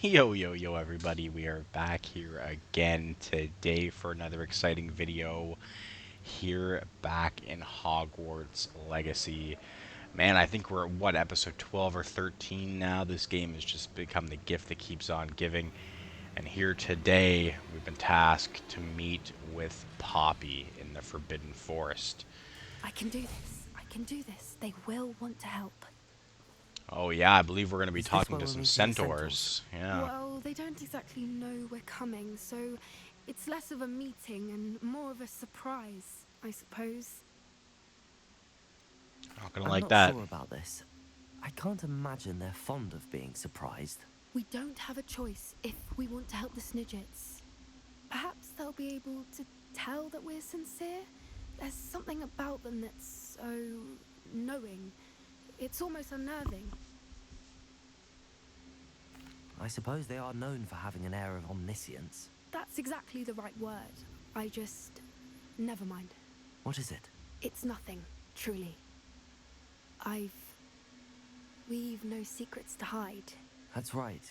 Yo, everybody, we are back here again today for another exciting video here back in Hogwarts Legacy. Man, I think we're at, what, episode 12 or 13 now? This game has just become the gift that keeps on giving. And here today, we've been tasked to meet with Poppy in the Forbidden Forest. I can do this. I can do this. They will want to help. Oh yeah, I believe we're going to be Is this talking where to we're some meeting the centaurs. Yeah. Well, they don't exactly know we're coming, so it's less of a meeting and more of a surprise, I suppose. Not going to I'm like not that. sure about this. I can't imagine they're fond of being surprised. We don't have a choice if we want to help the Snidgets. Perhaps they'll be able to tell that we're sincere. There's something about them that's so knowing. It's almost unnerving. I suppose they are known for having an air of omniscience. That's exactly the right word. I just... never mind. What is it? It's nothing, truly. We've no secrets to hide. That's right.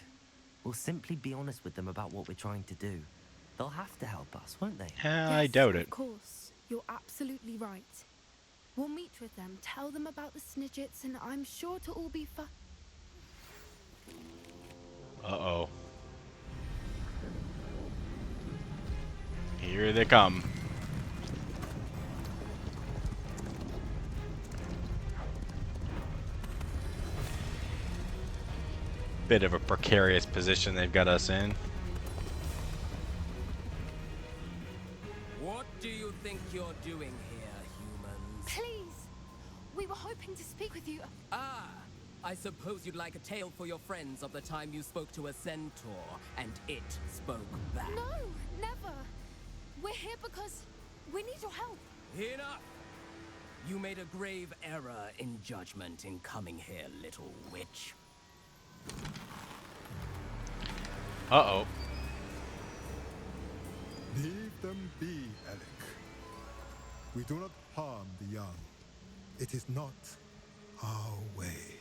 We'll simply be honest with them about what we're trying to do. They'll have to help us, won't they? I doubt it. Of course. You're absolutely right. We'll meet with them, tell them about the Snidgets, and I'm sure to all be Uh-oh. Here they come. Bit of a precarious position they've got us in. What do you think you're doing here, humans? Please! We were hoping to speak with you. Ah, I suppose you'd like a tale for your friends of the time you spoke to a centaur, and it spoke back. No, never. We're here because we need your help. Enough! You made a grave error in judgment in coming here, little witch. Uh-oh. Leave them be, Alec. We do not harm the young. It is not our way.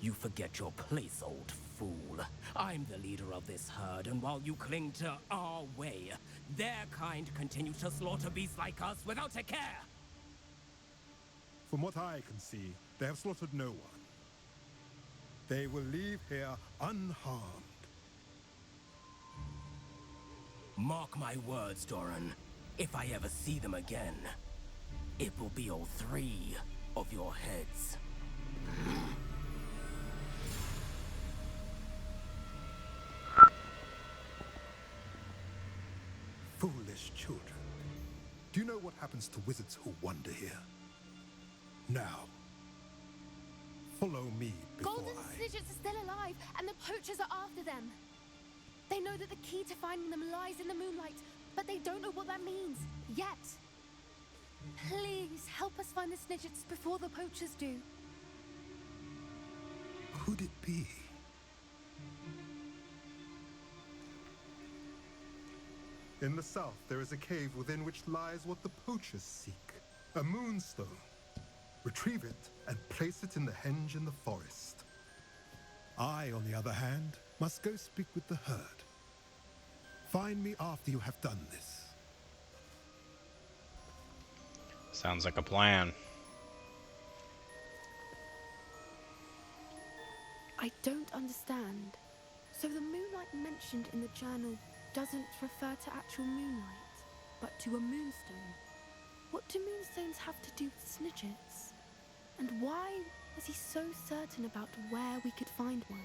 You forget your place, old fool. I'm the leader of this herd, and while you cling to our way, their kind continue to slaughter beasts like us without a care. From what I can see, they have slaughtered no one. They will leave here unharmed. Mark my words, Doran. If I ever see them again, it will be all three of your heads. Foolish children. Do you know what happens to wizards who wander here? Now, follow me before Golden Snidgets are still alive, and the poachers are after them. They know that the key to finding them lies in the moonlight, but they don't know what that means, yet. Please, help us find the Snidgets before the poachers do. Could it be? In the south, there is a cave within which lies what the poachers seek. A moonstone. Retrieve it and place it in the henge in the forest. I, on the other hand, must go speak with the herd. Find me after you have done this. Sounds like a plan. I don't understand. So the moonlight mentioned in the journal doesn't refer to actual moonlight, but to a moonstone. What do moonstones have to do with Snidgets? And why was he so certain about where we could find one?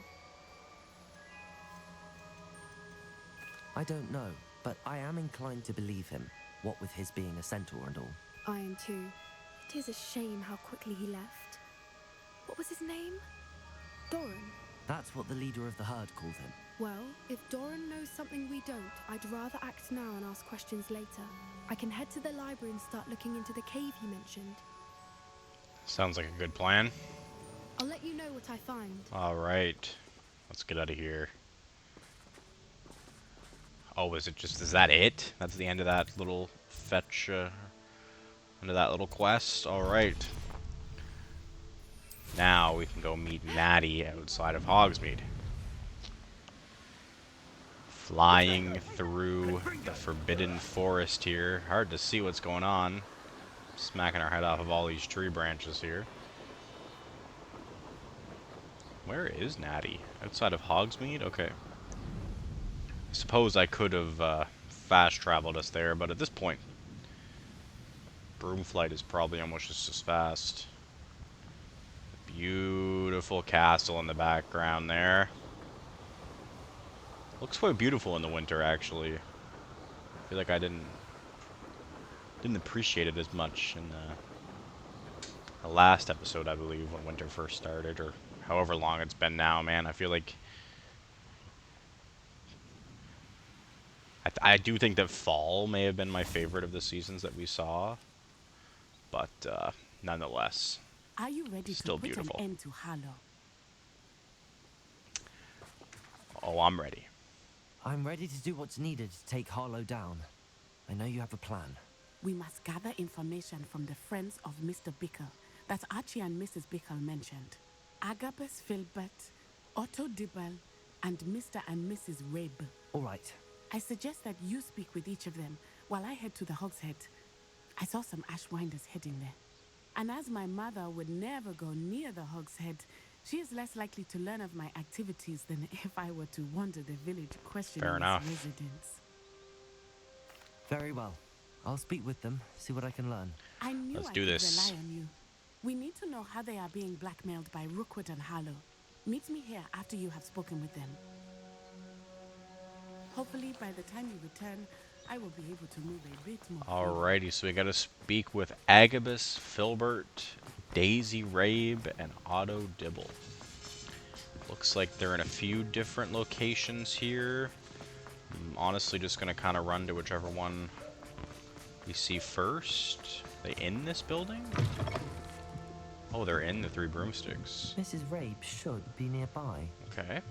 I don't know, but I am inclined to believe him, what with his being a centaur and all. I am too. It is a shame how quickly he left. What was his name? Doran. That's what the leader of the herd called him. Well, if Doran knows something we don't, I'd rather act now and ask questions later. I can head to the library and start looking into the cave you mentioned. Sounds like a good plan. I'll let you know what I find. Alright. Let's get out of here. Oh, is that it? That's the end of that little fetch, end of that little quest? Alright. Now we can go meet Maddie outside of Hogsmeade. Flying through the forbidden forest here. Hard to see what's going on. Smacking our head off of all these tree branches here. Where is Natty? Outside of Hogsmeade? Okay. I suppose I could have fast traveled us there, but at this point, broom flight is probably almost just as fast. Beautiful castle in the background there. Looks quite beautiful in the winter, actually. I feel like I didn't appreciate it as much in the last episode, I believe, when winter first started, or however long it's been now, man. I feel like I do think that fall may have been my favorite of the seasons that we saw, but nonetheless, Are you ready to still put beautiful. an end to Harlow? Oh, I'm ready. I'm ready to do what's needed to take Harlow down. I know you have a plan. We must gather information from the friends of Mr. Bickle that Archie and Mrs. Bickle mentioned. Agabus Filbert, Otto Dibble, and Mr. and Mrs. Rabe. All right. I suggest that you speak with each of them while I head to the Hogshead. I saw some Ashwinders heading there. And as my mother would never go near the Hogshead, she is less likely to learn of my activities than if I were to wander the village questioning Fair its enough. residents. Very well. I'll speak with them, see what I can learn. I knew Let's I do could this. rely on you. We need to know how they are being blackmailed by Rookwood and Harlow. Meet me here after you have spoken with them. Hopefully, by the time you return, I will be able to move a bit more. Alrighty, so we gotta speak with Agabus, Filbert, Daisy Rabe, and Otto Dibble. Looks like they're in a few different locations here. I'm honestly just gonna kind of run to whichever one we see first. Are they in this building? Oh, they're in the Three Broomsticks. Mrs. Rabe should be nearby. Okay.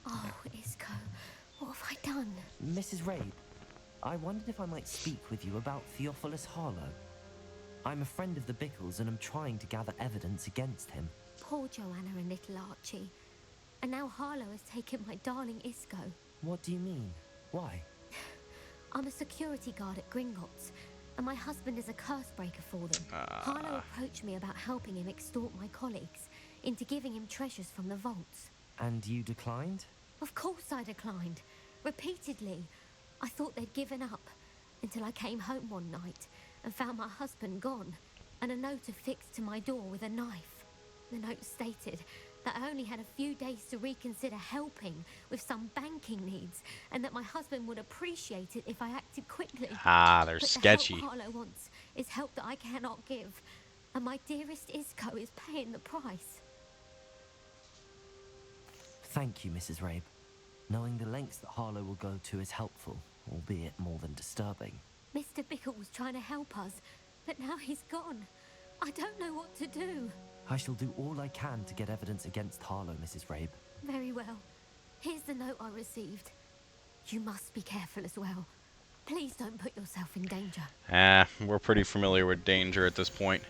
Oh, Isco, what have I done? Mrs. Rabe, I wondered if I might speak with you about Theophilus Harlow. I'm a friend of the Bickles and I'm trying to gather evidence against him. Poor Joanna and little Archie. And now Harlow has taken my darling Isco. What do you mean? Why? I'm a security guard at Gringotts, and my husband is a curse breaker for them. Harlow approached me about helping him extort my colleagues into giving him treasures from the vaults. And you declined? Of course I declined. Repeatedly. I thought they'd given up until I came home one night and found my husband gone and a note affixed to my door with a knife. The note stated that I only had a few days to reconsider helping with some banking needs and that my husband would appreciate it if I acted quickly. Ah, they're But sketchy. the help Harlow wants is help that I cannot give, and my dearest Isco is paying the price. Thank you, Mrs. Rabe. Knowing the lengths that Harlow will go to is helpful, albeit more than disturbing. Mr. Bickle was trying to help us, but now he's gone. I don't know what to do. I shall do all I can to get evidence against Harlow, Mrs. Rabe. Very well. Here's the note I received. You must be careful as well. Please don't put yourself in danger. We're pretty familiar with danger at this point.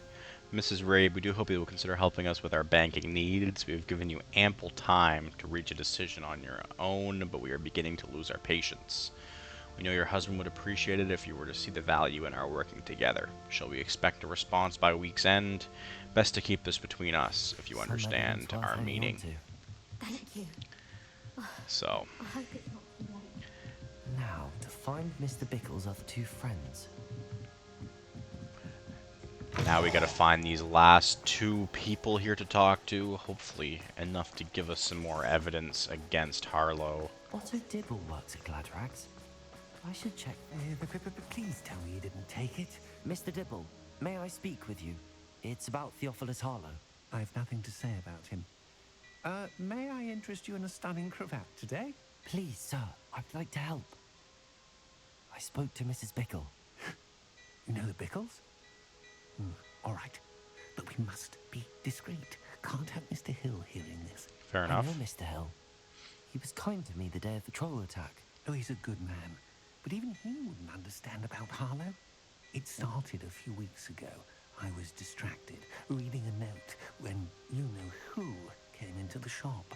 Mrs. Rabe, we do hope you will consider helping us with our banking needs. We have given you ample time to reach a decision on your own, but we are beginning to lose our patience. We know your husband would appreciate it if you were to see the value in our working together. Shall we expect a response by week's end? Best to keep this between us, if you Some understand evidence worth our hanging on meaning. to. Thank you. So, I hope it's not too late. Now, to find Mr. Bickle's other two friends. now we gotta find these last two people here to talk to. Hopefully enough to give us some more evidence against Harlow. Otto Dibble works at Gladrags. I should check. Please tell me you didn't take it. Mr. Dibble, may I speak with you? It's about Theophilus Harlow. I've nothing to say about him. May I interest you in a stunning cravat today? Please, sir, I'd like to help. I spoke to Mrs. Bickle. You know the Bickles? All right. But we must be discreet. Can't have Mr. Hill hearing this. Fair I enough. know Mr. Hill. He was kind to me the day of the troll attack. Oh, he's a good man. But even he wouldn't understand about Harlow. It started a few weeks ago. I was distracted, reading a note, when you-know-who came into the shop.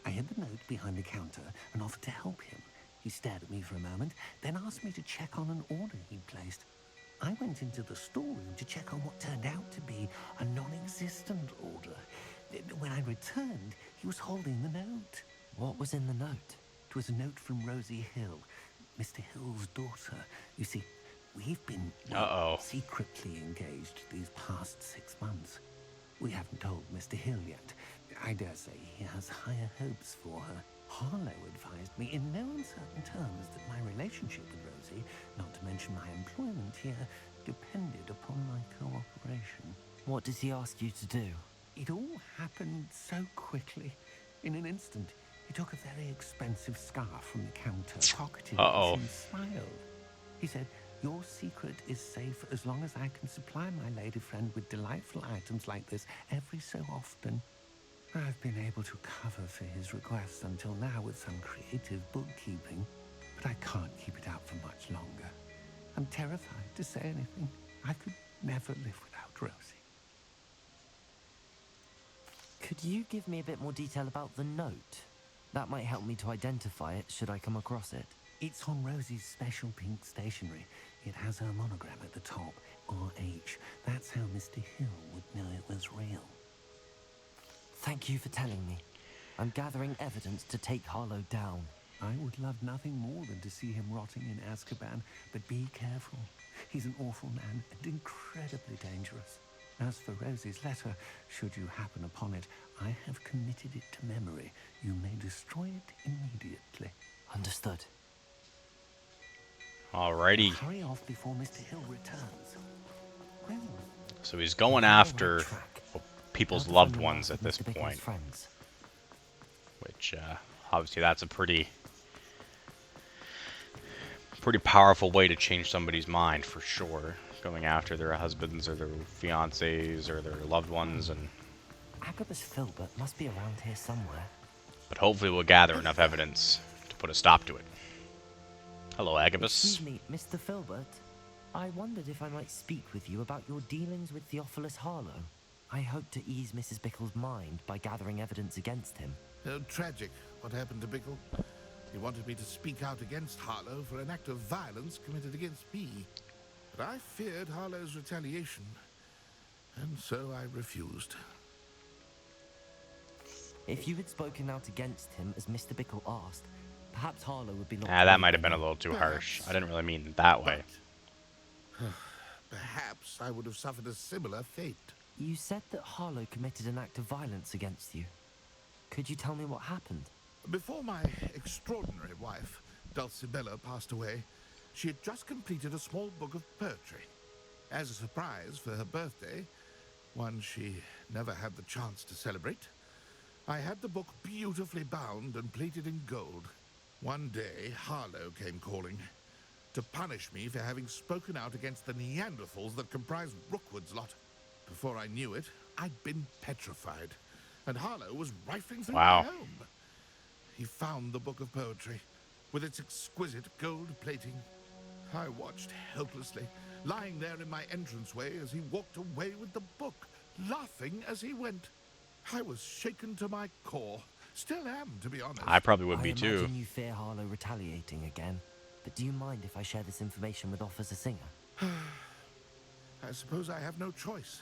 I hid the note behind the counter and offered to help him. He stared at me for a moment, then asked me to check on an order he'd placed. I went into the storeroom to check on what turned out to be a non-existent order. When I returned, he was holding the note. What was in the note? It was a note from Rosie Hill, Mr. Hill's daughter. You see, we've been secretly engaged these past 6 months. We haven't told Mr. Hill yet. I dare say he has higher hopes for her. Harlow advised me in no uncertain terms that my relationship with Rosie, not to mention my employment here, depended upon my cooperation. What did he ask you to do? It all happened so quickly. In an instant, he took a very expensive scarf from the counter, pocketed it, and smiled. He said, "Your secret is safe as long as I can supply my lady friend with delightful items like this every so often." I've been able to cover for his requests until now with some creative bookkeeping, but I can't keep it out for much longer. I'm terrified to say anything. I could never live without Rosie. Could you give me a bit more detail about the note? That might help me to identify it should I come across it. It's on Rosie's special pink stationery. It has her monogram at the top, RH. That's how Mr. Hill would know it was real. Thank you for telling me. I'm gathering evidence to take Harlow down. I would love nothing more than to see him rotting in Azkaban, but be careful. He's an awful man and incredibly dangerous. As for Rosie's letter, should you happen upon it, I have committed it to memory. You may destroy it immediately. Understood. Alrighty. Hurry off before Mr. Hill returns. Well, So he's going after people's loved ones at this point. Friends. Which, obviously that's a pretty powerful way to change somebody's mind, for sure. Going after their husbands or their fiancés or their loved ones, and Agabus Filbert must be around here somewhere. but hopefully we'll gather enough evidence to put a stop to it. Hello, Agabus. Excuse me, Mr. Filbert. I wondered if I might speak with you about your dealings with Theophilus Harlow. I hope to ease Mrs. Bickle's mind by gathering evidence against him. Tragic, what happened to Bickle. He wanted me to speak out against Harlow for an act of violence committed against me. But I feared Harlow's retaliation, and so I refused. If you had spoken out against him as Mr. Bickle asked, perhaps Harlow would be... That might have been a little too harsh. I didn't really mean it that way. Perhaps I would have suffered a similar fate. You said that Harlow committed an act of violence against you. Could you tell me what happened? Before my extraordinary wife, Dulcibella, passed away, she had just completed a small book of poetry. As a surprise for her birthday, one she never had the chance to celebrate, I had the book beautifully bound and plated in gold. One day, Harlow came calling to punish me for having spoken out against the Neanderthals that comprised Rookwood's lot. Before I knew it, I'd been petrified, and Harlow was rifling through my home. He found the book of poetry, with its exquisite gold plating. I watched helplessly, lying there in my entranceway as he walked away with the book, laughing as he went. I was shaken to my core. Still am, to be honest. I probably would be too. I imagine you fear Harlow retaliating again, but do you mind if I share this information with Officer Singer? I suppose I have no choice.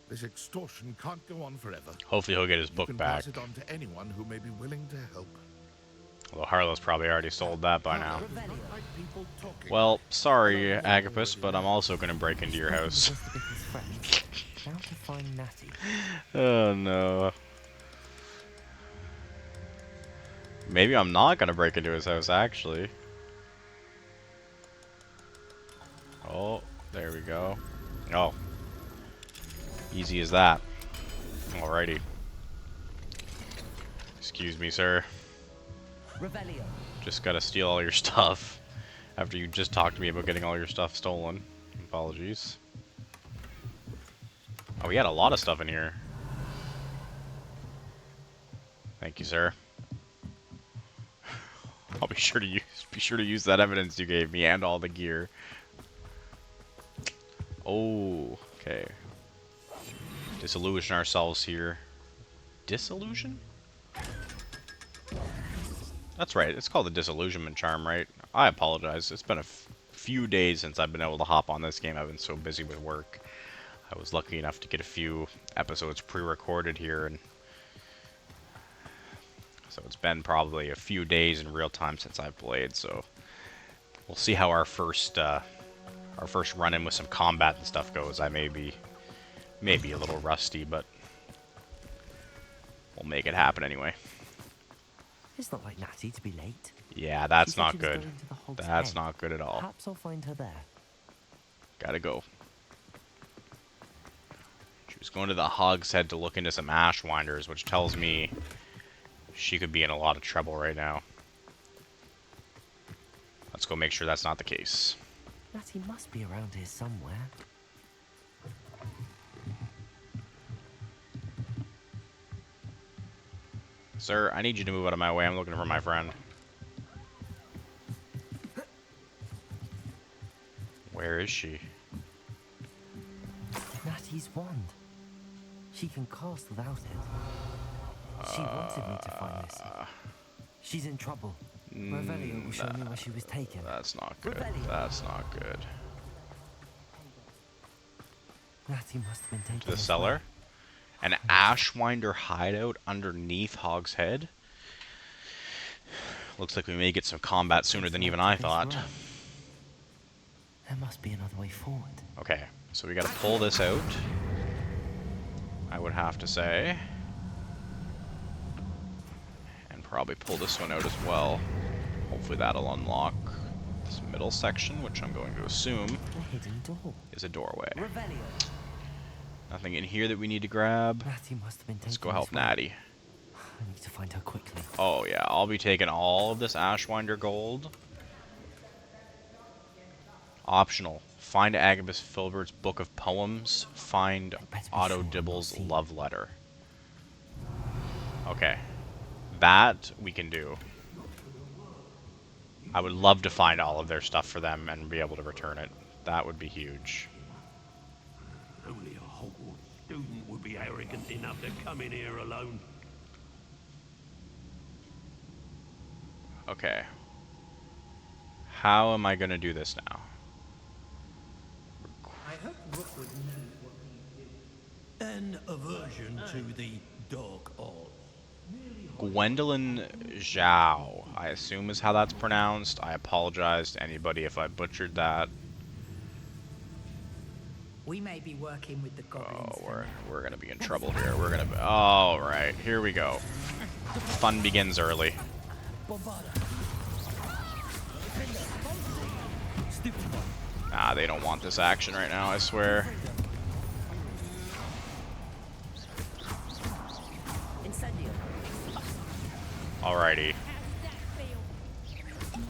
This extortion can't go on forever. Hopefully he'll get his book back. Pass it on to anyone who may be willing to help. Although Harlow's probably already sold that by now. Well, sorry, Agabus, but I'm also going to break into your house. Now to find Natty. Oh no. Maybe I'm not going to break into his house, actually. Oh, there we go. Oh. Easy as that. Alrighty. Excuse me, sir. Revelio. Just gotta steal all your stuff. After you just talked to me about getting all your stuff stolen. Apologies. Oh, we had a lot of stuff in here. Thank you, sir. I'll be sure to use that evidence you gave me and all the gear. Oh, okay. Disillusion ourselves here. Disillusion? That's right. It's called the Disillusionment Charm, right? I apologize. It's been a few days since I've been able to hop on this game. I've been so busy with work. I was lucky enough to get a few episodes pre-recorded here, and so it's been probably a few days in real time since I've played. So we'll see how our first run-in with some combat and stuff goes. I may be a little rusty, but we'll make it happen anyway. It's not like Natty to be late. Yeah, that's She said not she was good. going to the Hog's That's Head. not good at all. Perhaps I'll find her there. Gotta go. She was going to the Hog's Head to look into some Ashwinders, which tells me she could be in a lot of trouble right now. Let's go make sure that's not the case. Natty must be around here somewhere. Sir, I need you to move out of my way. I'm looking for my friend. Where is she? Natty's wand. She can cast without it. She wanted me to find this. She's in trouble. Revelio will show me where she was taken. That's not good. Revelio. That's not good. Natty must have been taken To the this cellar? way. An Ashwinder hideout underneath Hog's Head? Looks like we may get some combat sooner than even I thought. There must be another way forward. Okay, so we gotta pull this out, I would have to say. And probably pull this one out as well. Hopefully that'll unlock this middle section, which I'm going to assume The hidden door. is a doorway. Revelio. Nothing in here that we need to grab. Natty must have been taken Let's go help this way. Natty. I need to find her quickly. Oh yeah, I'll be taking all of this Ashwinder gold. Optional. Find Agabus Filbert's Book of Poems. Find better be Otto sure I'm not Dibble's seen. love letter. Okay. That we can do. I would love to find all of their stuff for them and be able to return it. That would be huge. Only a Hogwarts student would be arrogant enough to come in here alone. Okay. How am I going to do this now? An aversion to the dark arts. Gwendolyn Zhao, I assume is how that's pronounced. I apologize to anybody if I butchered that. We may be working with the goblins. Oh, we're gonna be in trouble here. We're gonna be... All right, here we go. Fun begins early. Ah, they don't want this action right now, I swear. Alrighty.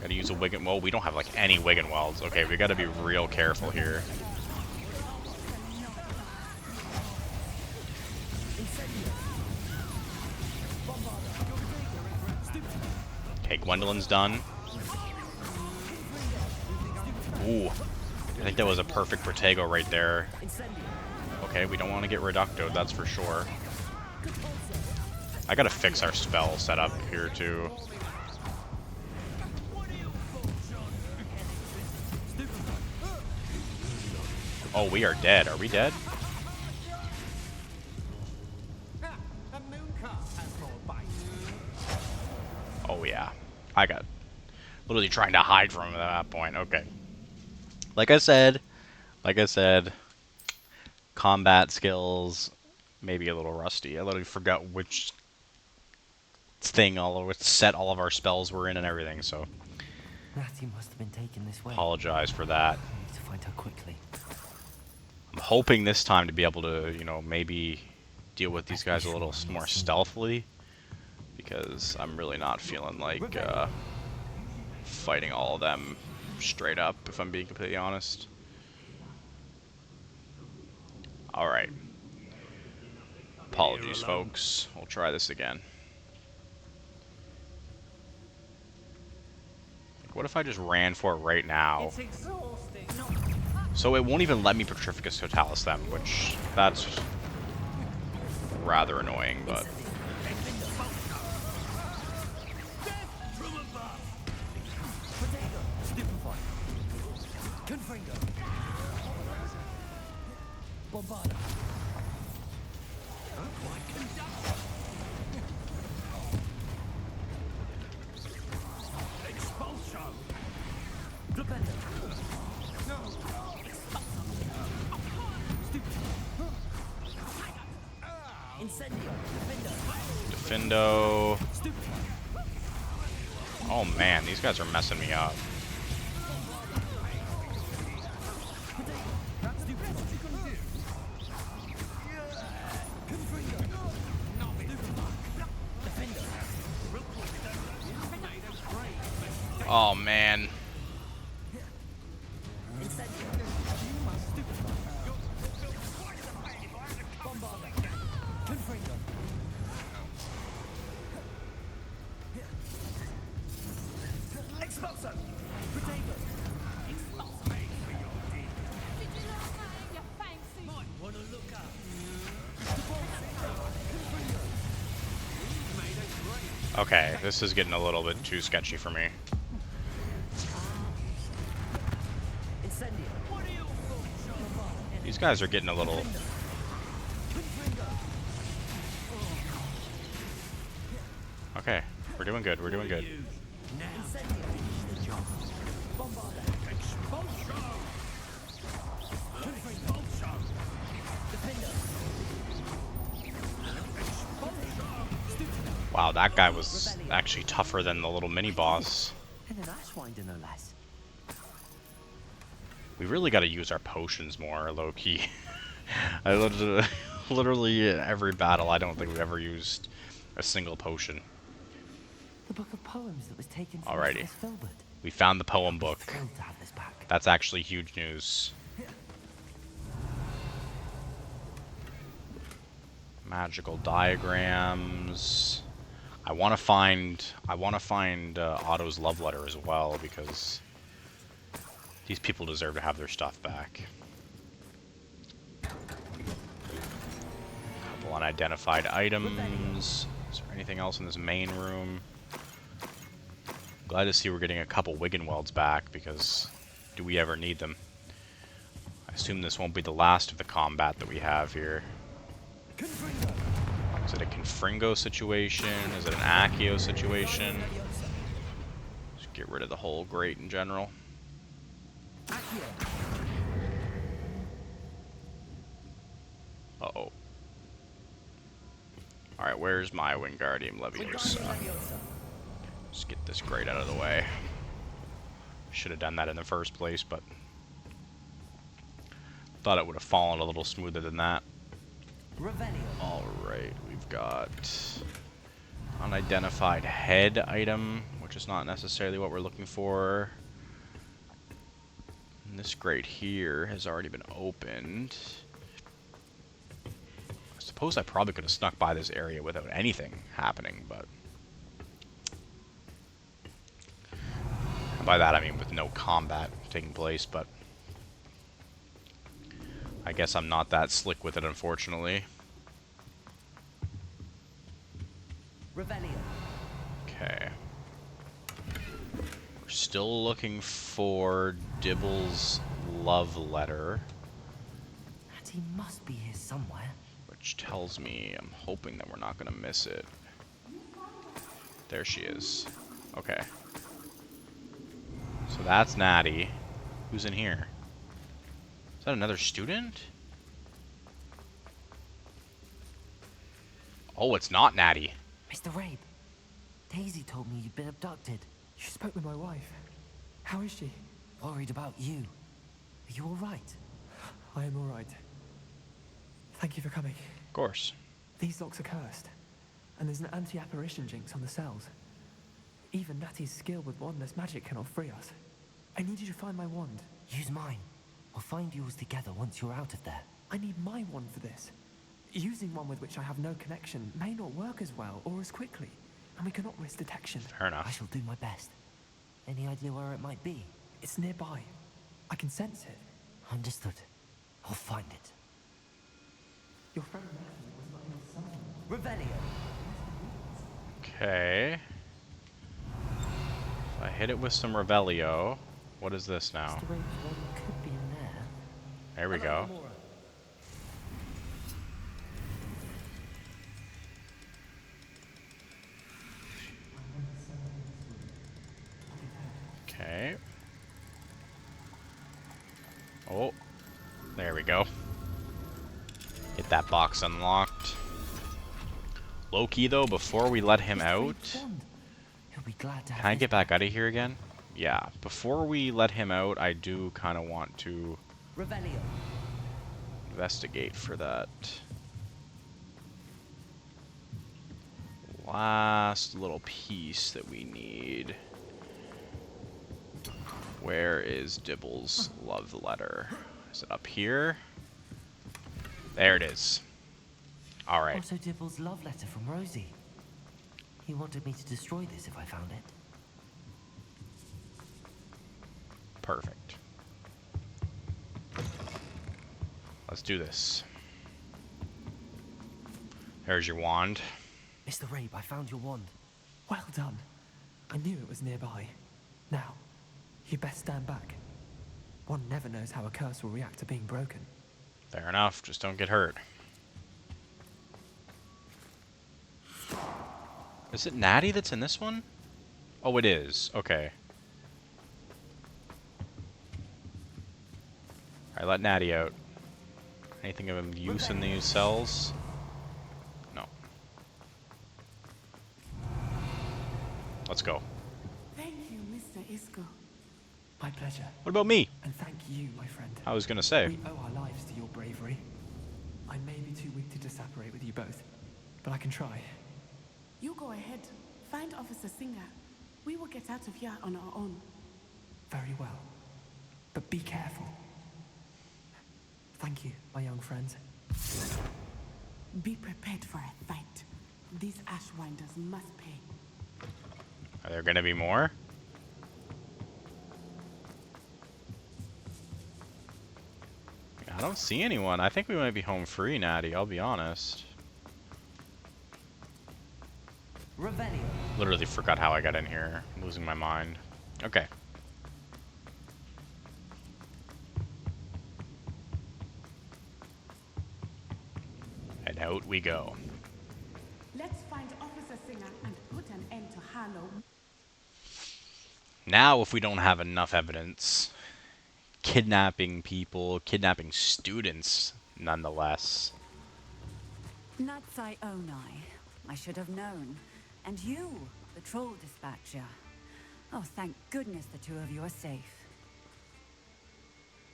Gotta use a Wigan... Well, we don't have, like, any Wigan Welds. Okay, we gotta be real careful here. Okay, Gwendolyn's done. Ooh. I think that was a perfect Protego right there. Okay, we don't want to get Reductoed, that's for sure. I gotta fix our spell setup here, too. Oh, we are dead. Are we dead? Oh, yeah. I got literally trying to hide from him at that point. Okay. Like I said, combat skills, maybe a little rusty. I literally forgot which which set all of our spells were in and everything, so Natty must have been taken this way. apologize for that. I need to find her quickly. I'm hoping this time to be able to, you know, maybe deal with these guys a little more stealthily, because I'm really not feeling like fighting all of them straight up, if I'm being completely honest. Alright. Apologies, folks. We'll try this again. What if I just ran for it right now? So it won't even let me Petrificus Totalis them, which that's rather annoying, but Defendo. Oh man, these guys are messing me up. Oh man. Okay, this is getting a little bit too sketchy for me. These guys are getting a little... Okay, we're doing good, we're doing good. Wow, that guy was actually tougher than the little mini-boss. We really got to use our potions more, low-key. I literally in every battle, I don't think we've ever used a single potion. The book of poems that was taken from Alrighty. Filbert. We found the poem book. Thrilled to have this back. That's actually huge news. Magical diagrams. I want to find Otto's love letter as well, because these people deserve to have their stuff back. Couple unidentified items. Is there anything else in this main room? Glad to see we're getting a couple Wiggenwelds back, because do we ever need them? I assume this won't be the last of the combat that we have here. Is it a Confringo situation? Is it an Accio situation? Just get rid of the whole grate in general. Uh-oh. Alright, where's my Wingardium Leviosa? Just get this grate out of the way. Should have done that in the first place, but thought it would have fallen a little smoother than that. Alright, we've got unidentified head item, which is not necessarily what we're looking for. And this grate here has already been opened. I suppose I probably could have snuck by this area without anything happening, but... by that I mean with no combat taking place, but... I guess I'm not that slick with it, unfortunately. Okay. We're still looking for Dibble's love letter. He must be here somewhere. Which tells me I'm hoping that we're not going to miss it. There she is. Okay. So that's Natty. Who's in here? Is that another student? Oh, it's not Natty. Mr. Rabe, Daisy told me you'd been abducted. You spoke with my wife. How is she? Worried about you. Are you all right? I am all right. Thank you for coming. Of course. These locks are cursed, and there's an anti-apparition jinx on the cells. Even Natty's skill with wandless magic cannot free us. I need you to find my wand. Use mine. We'll find yours together once you're out of there. I need my wand for this. Using one with which I have no connection may not work as well or as quickly, and we cannot risk detection. Fair enough. I shall do my best. Any idea where it might be? It's nearby. I can sense it. Understood. I'll find it. Your friend was not in the sun. Revelio. Okay. If I hit it with some Revelio, what is this now? Mr. Rabe's wand could There we go. Okay. Oh, there we go. Get that box unlocked. Low-key though, before we let him out, can I get back out of here again? Yeah, before we let him out, I do kind of want to investigate for that last little piece that we need. Where is Dibble's love letter? Is it up here? There it is. Alright. Also Dibble's love letter from Rosie. He wanted me to destroy this if I found it. Perfect. Let's do this. There's your wand. Mr. Rabe, I found your wand. Well done. I knew it was nearby. Now, you best stand back. One never knows how a curse will react to being broken. Fair enough, just don't get hurt. Is it Natty that's in this one? Oh, it is. Okay. Alright, let Natty out. Anything of use in these cells? No. Let's go. Thank you, Mr. Isco. My pleasure. What about me? And thank you, my friend. I was gonna say. We owe our lives to your bravery. I may be too weak to disapparate with you both, but I can try. You go ahead. Find Officer Singer. We will get out of here on our own. Very well. But be careful. Thank you, my young friends. Be prepared for a fight. These Ashwinders must pay. Are there gonna be more? I don't see anyone. I think we might be home free, Natty, I'll be honest. Literally forgot how I got in here. I'm losing my mind. Okay. And out we go. Let's find Officer Singer and put an end to Harlow. Now, if we don't have enough evidence, kidnapping people, kidnapping students, nonetheless. Natsai Onai. I should have known. And you, the troll dispatcher. Oh, thank goodness the two of you are safe.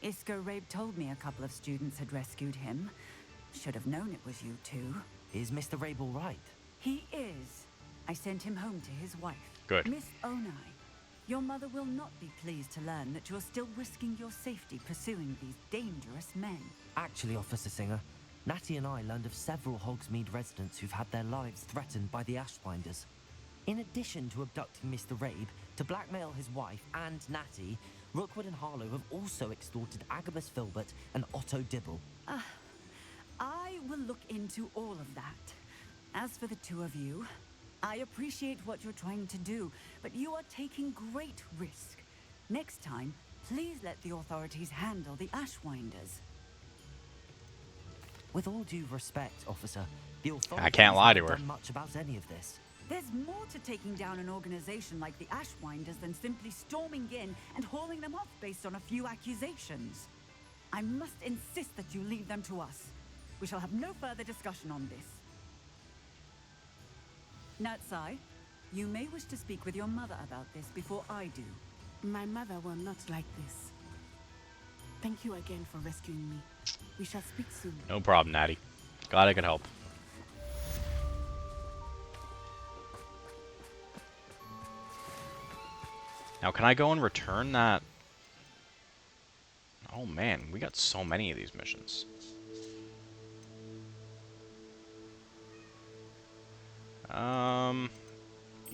Isco Rabe told me a couple of students had rescued him. Should have known it was you two. Is Mr. Rabe all right? He is. I sent him home to his wife. Good. Miss Onai, your mother will not be pleased to learn that you're still risking your safety pursuing these dangerous men. Actually, Officer Singer, Natty and I learned of several Hogsmeade residents who've had their lives threatened by the Ashwinders. In addition to abducting Mr. Rabe to blackmail his wife and Natty, Rookwood and Harlow have also extorted Agabus Filbert and Otto Dibble. I will look into all of that. As for the two of you, I appreciate what you're trying to do, but you are taking great risk. Next time, please let the authorities handle the Ashwinders. With all due respect, officer, the authorities I can't lie to her. haven't done much about any of this. There's more to taking down an organization like the Ashwinders than simply storming in and hauling them off based on a few accusations. I must insist that you leave them to us. We shall have no further discussion on this. Natsai, you may wish to speak with your mother about this before I do. My mother will not like this. Thank you again for rescuing me. We shall speak soon. No problem, Natty. Glad I could help. Now, can I go and return that? Oh man, we got so many of these missions.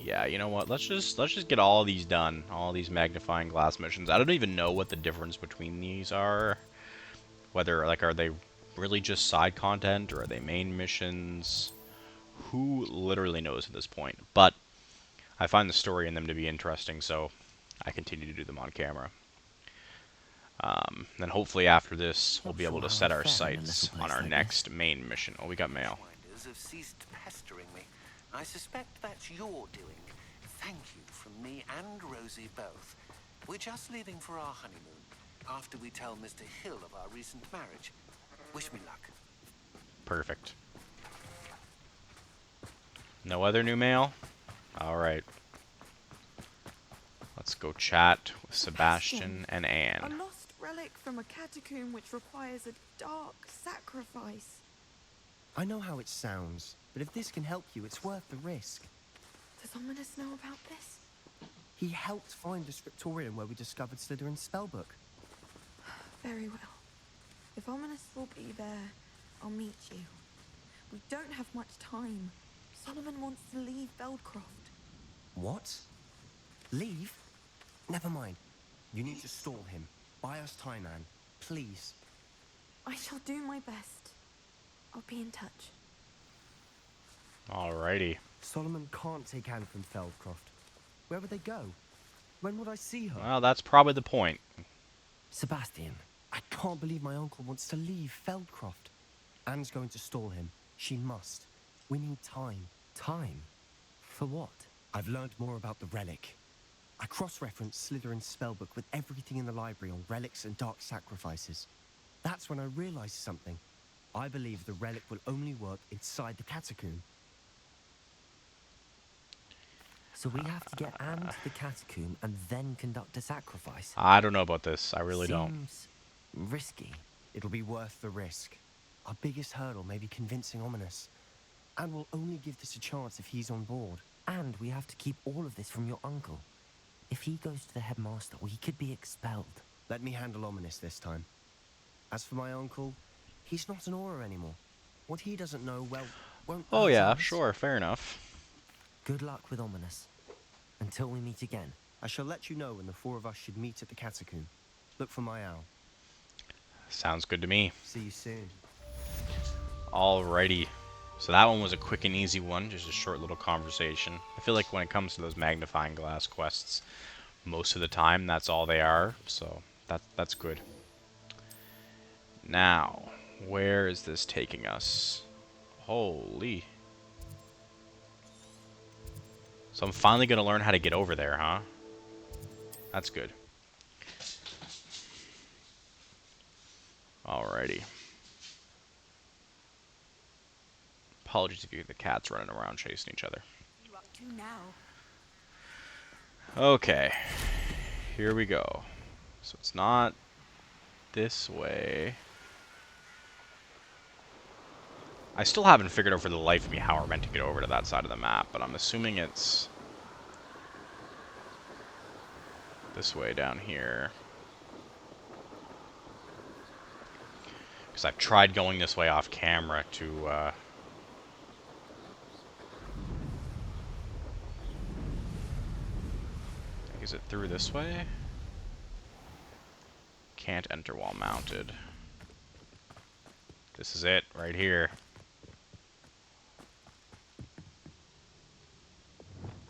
Yeah, you know what? Let's just get all of these done. All these magnifying glass missions. I don't even know what the difference between these are. Whether, like, are they really just side content or are they main missions? Who literally knows at this point? But I find the story in them to be interesting, so I continue to do them on camera. Then hopefully after this, we'll Not be able sure to how set I'd our fare in a sights little on place our like next main mission. Oh, we got mail. Ashwinders have ceased pestering me. I suspect that's your doing. Thank you from me and Rosie both. We're just leaving for our honeymoon, after we tell Mr. Hill of our recent marriage. Wish me luck. Perfect. No other new mail? Alright. Let's go chat with Sebastian and Anne. A lost relic from a catacomb which requires a dark sacrifice. I know how it sounds, but if this can help you, it's worth the risk. Does Ominous know about this? He helped find the scriptorium where we discovered Slytherin's spellbook. Very well. If Ominous will be there, I'll meet you. We don't have much time. Solomon wants to leave Feldcroft. What? Leave? Never mind. You need to stall him. Buy us time, Anne. Please. I shall do my best. I'll be in touch. Alrighty. Solomon can't take Anne from Feldcroft. Where would they go? When would I see her? Well, that's probably the point. Sebastian, I can't believe my uncle wants to leave Feldcroft. Anne's going to stall him. She must. We need time. Time? For what? I've learned more about the relic. I cross-referenced Slytherin's spellbook with everything in the library on relics and dark sacrifices. That's when I realized something. I believe the relic will only work inside the catacomb. So we have to get Anne to the catacomb and then conduct a sacrifice? I don't know about this. I really don't. Seems risky. It'll be worth the risk. Our biggest hurdle may be convincing Ominous. And we'll only give this a chance if he's on board. And we have to keep all of this from your uncle. If he goes to the headmaster, well, he could be expelled. Let me handle Ominous this time. As for my uncle, he's not an Auror anymore. What he doesn't know, well, won't... Oh yeah, us. sure, fair enough. Good luck with Ominous. Until we meet again. I shall let you know when the four of us should meet at the catacomb. Look for my owl. Sounds good to me. See you soon. Alrighty. So that one was a quick and easy one, just a short little conversation. I feel like when it comes to those magnifying glass quests, most of the time that's all they are, so that's good. Now, where is this taking us? Holy. So I'm finally going to learn how to get over there, huh? That's good. Alrighty. Apologies if you hear the cats running around chasing each other. You up to now? Okay. Here we go. So it's not this way. I still haven't figured out for the life of me how we're meant to get over to that side of the map, but I'm assuming it's this way down here. Because I've tried going this way off camera to is it through this way? Can't enter while mounted. This is it, right here.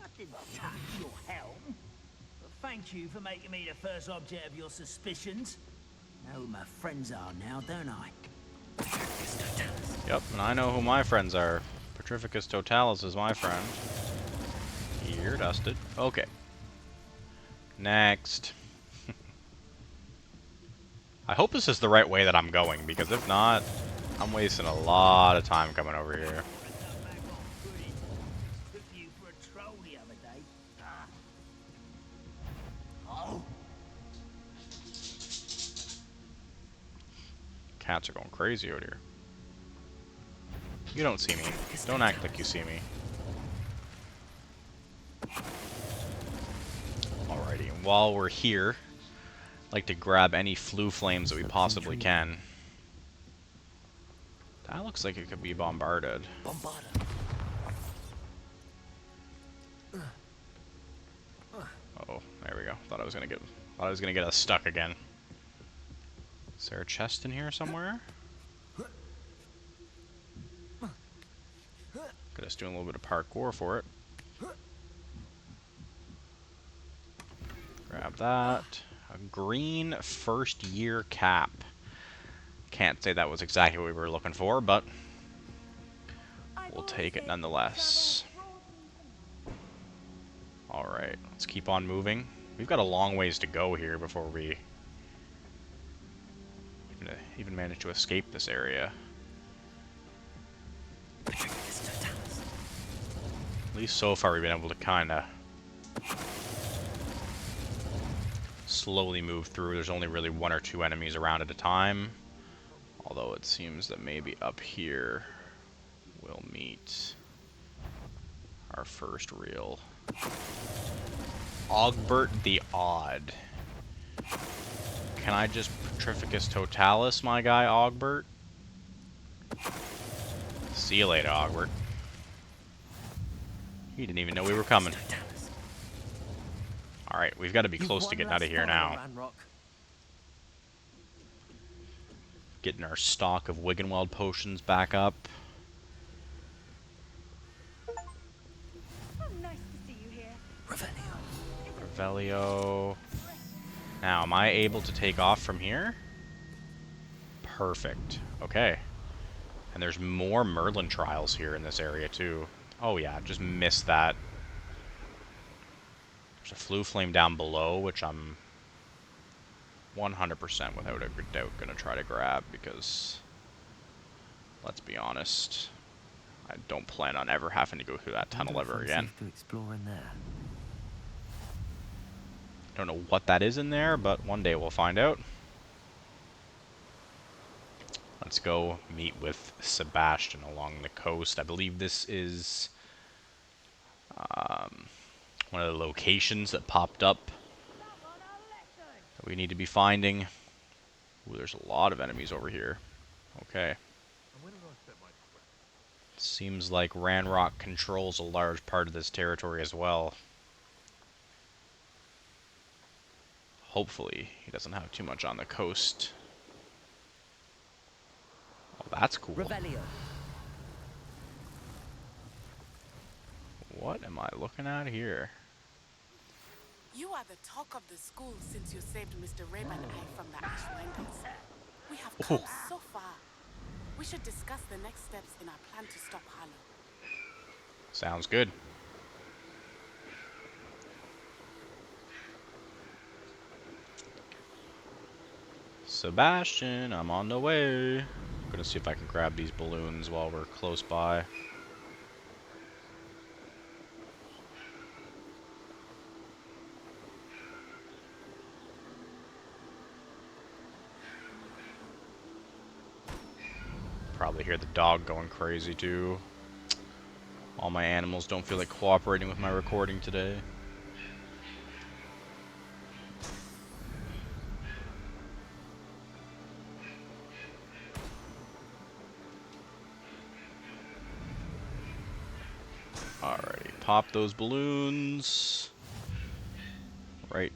I didn't touch your helm. But thank you for making me the first object of your suspicions. Know who my friends are now, don't I? Yep, and I know who my friends are. Petrificus Totalis is my friend. You're dusted. Okay. Next. I hope this is the right way that I'm going, because if not, I'm wasting a lot of time coming over here. Cats are going crazy out here. You don't see me. Don't act like you see me. Alrighty, and while we're here, I'd like to grab any flue flames that we possibly can. That looks like it could be bombarded. Oh, there we go. Thought I was gonna get us stuck again. Is there a chest in here somewhere? Got us doing a little bit of parkour for it. Grab that. A green first year cap. Can't say that was exactly what we were looking for, but we'll take it nonetheless. Alright, let's keep on moving. We've got a long ways to go here before we even manage to escape this area. At least so far we've been able to kind of slowly move through. There's only really 1 or 2 enemies around at a time. Although it seems that maybe up here we'll meet our first real Ogbert the Odd. Can I just Petrificus Totalis, my guy, Ogbert? See you later, Ogbert. He didn't even know we were coming. Alright, we've got to be close to getting out of here now. Getting our stock of Wiggenweld potions back up. Nice to see you here. Revelio. Now, am I able to take off from here? Perfect. Okay. And there's more Merlin trials here in this area, too. Oh, yeah, just missed that. There's a Flue Flame down below, which I'm 100% without a doubt going to try to grab, because, let's be honest, I don't plan on ever having to go through that tunnel ever again. Safe to explore in there. Don't know what that is in there, but one day we'll find out. Let's go meet with Sebastian along the coast. I believe this is one of the locations that popped up that we need to be finding. Ooh, there's a lot of enemies over here. Okay. Seems like Ranrock controls a large part of this territory as well. Hopefully, he doesn't have too much on the coast. Oh, that's cool. Revelio. What am I looking at here? You are the talk of the school since you saved Mr. Rabe and I from the Ashwinders. We have come so far. We should discuss the next steps in our plan to stop Harlow. Sounds good. Sebastian, I'm on the way. I'm gonna see if I can grab these balloons while we're close by. Probably hear the dog going crazy too. All my animals don't feel like cooperating with my recording today. Alrighty, pop those balloons. Right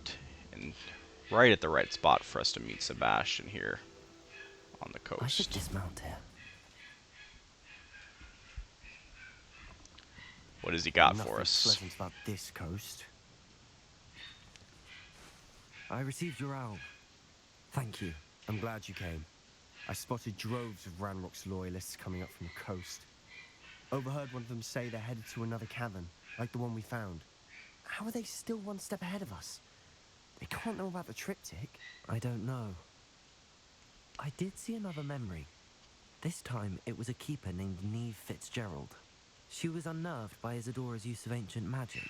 at the right spot for us to meet Sebastian here on the coast. I should dismount here. What has he got Nothing for us? Pleasant about this coast. I received your owl. Thank you. I'm glad you came. I spotted droves of Ranrock's loyalists coming up from the coast. Overheard one of them say they're headed to another cavern, like the one we found. How are they still one step ahead of us? They can't know about the triptych. I don't know. I did see another memory. This time it was a keeper named Neve Fitzgerald. She was unnerved by Isadora's use of ancient magic.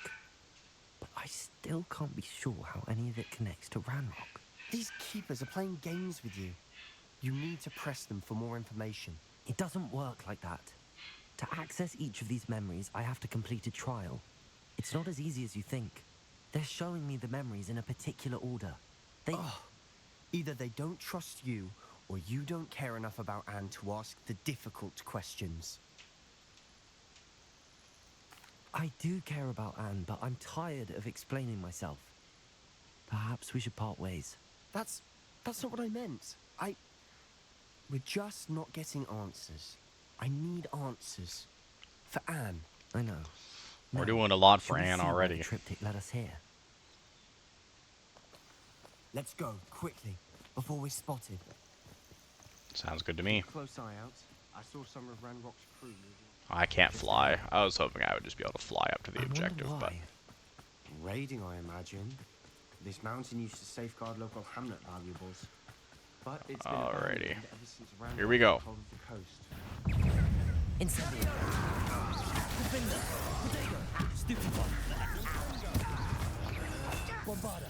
But I still can't be sure how any of it connects to Ranrock. These keepers are playing games with you. You need to press them for more information. It doesn't work like that. To access each of these memories, I have to complete a trial. It's not as easy as you think. They're showing me the memories in a particular order. Either they don't trust you, or you don't care enough about Anne to ask the difficult questions. I do care about Anne, but I'm tired of explaining myself. Perhaps we should part ways. That's not what I meant. We're just not getting answers. I need answers. For Anne. I know. We're doing a lot for Anne already. The triptych led us here. Let's go, quickly, before we're spotted. Sounds good to me. Close eye out. I saw some of Ranrock's crew moving. I can't fly. I was hoping I would just be able to fly up to the objective, but... Raiding, I imagine. This mountain used to safeguard local hamlet valuables. But it's been abandoned ever since Ranrock Here we go. took over the coast. Incendio. Defender. Potato. Stupid one. Bombarda.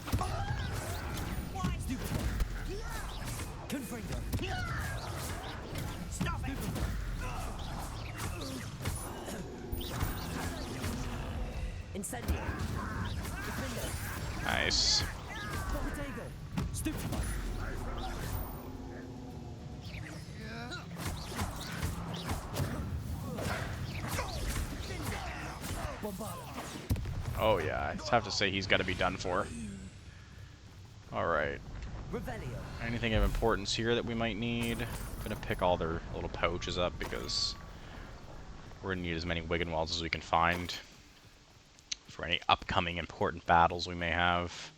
Stupid one. Confringo. Stop it. Incendio. Nice. Potato. Stupid one. Oh yeah, I just have to say he's got to be done for. Alright. Anything of importance here that we might need? I'm gonna pick all their little pouches up because we're gonna need as many Wiggenwelds as we can find for any upcoming important battles we may have.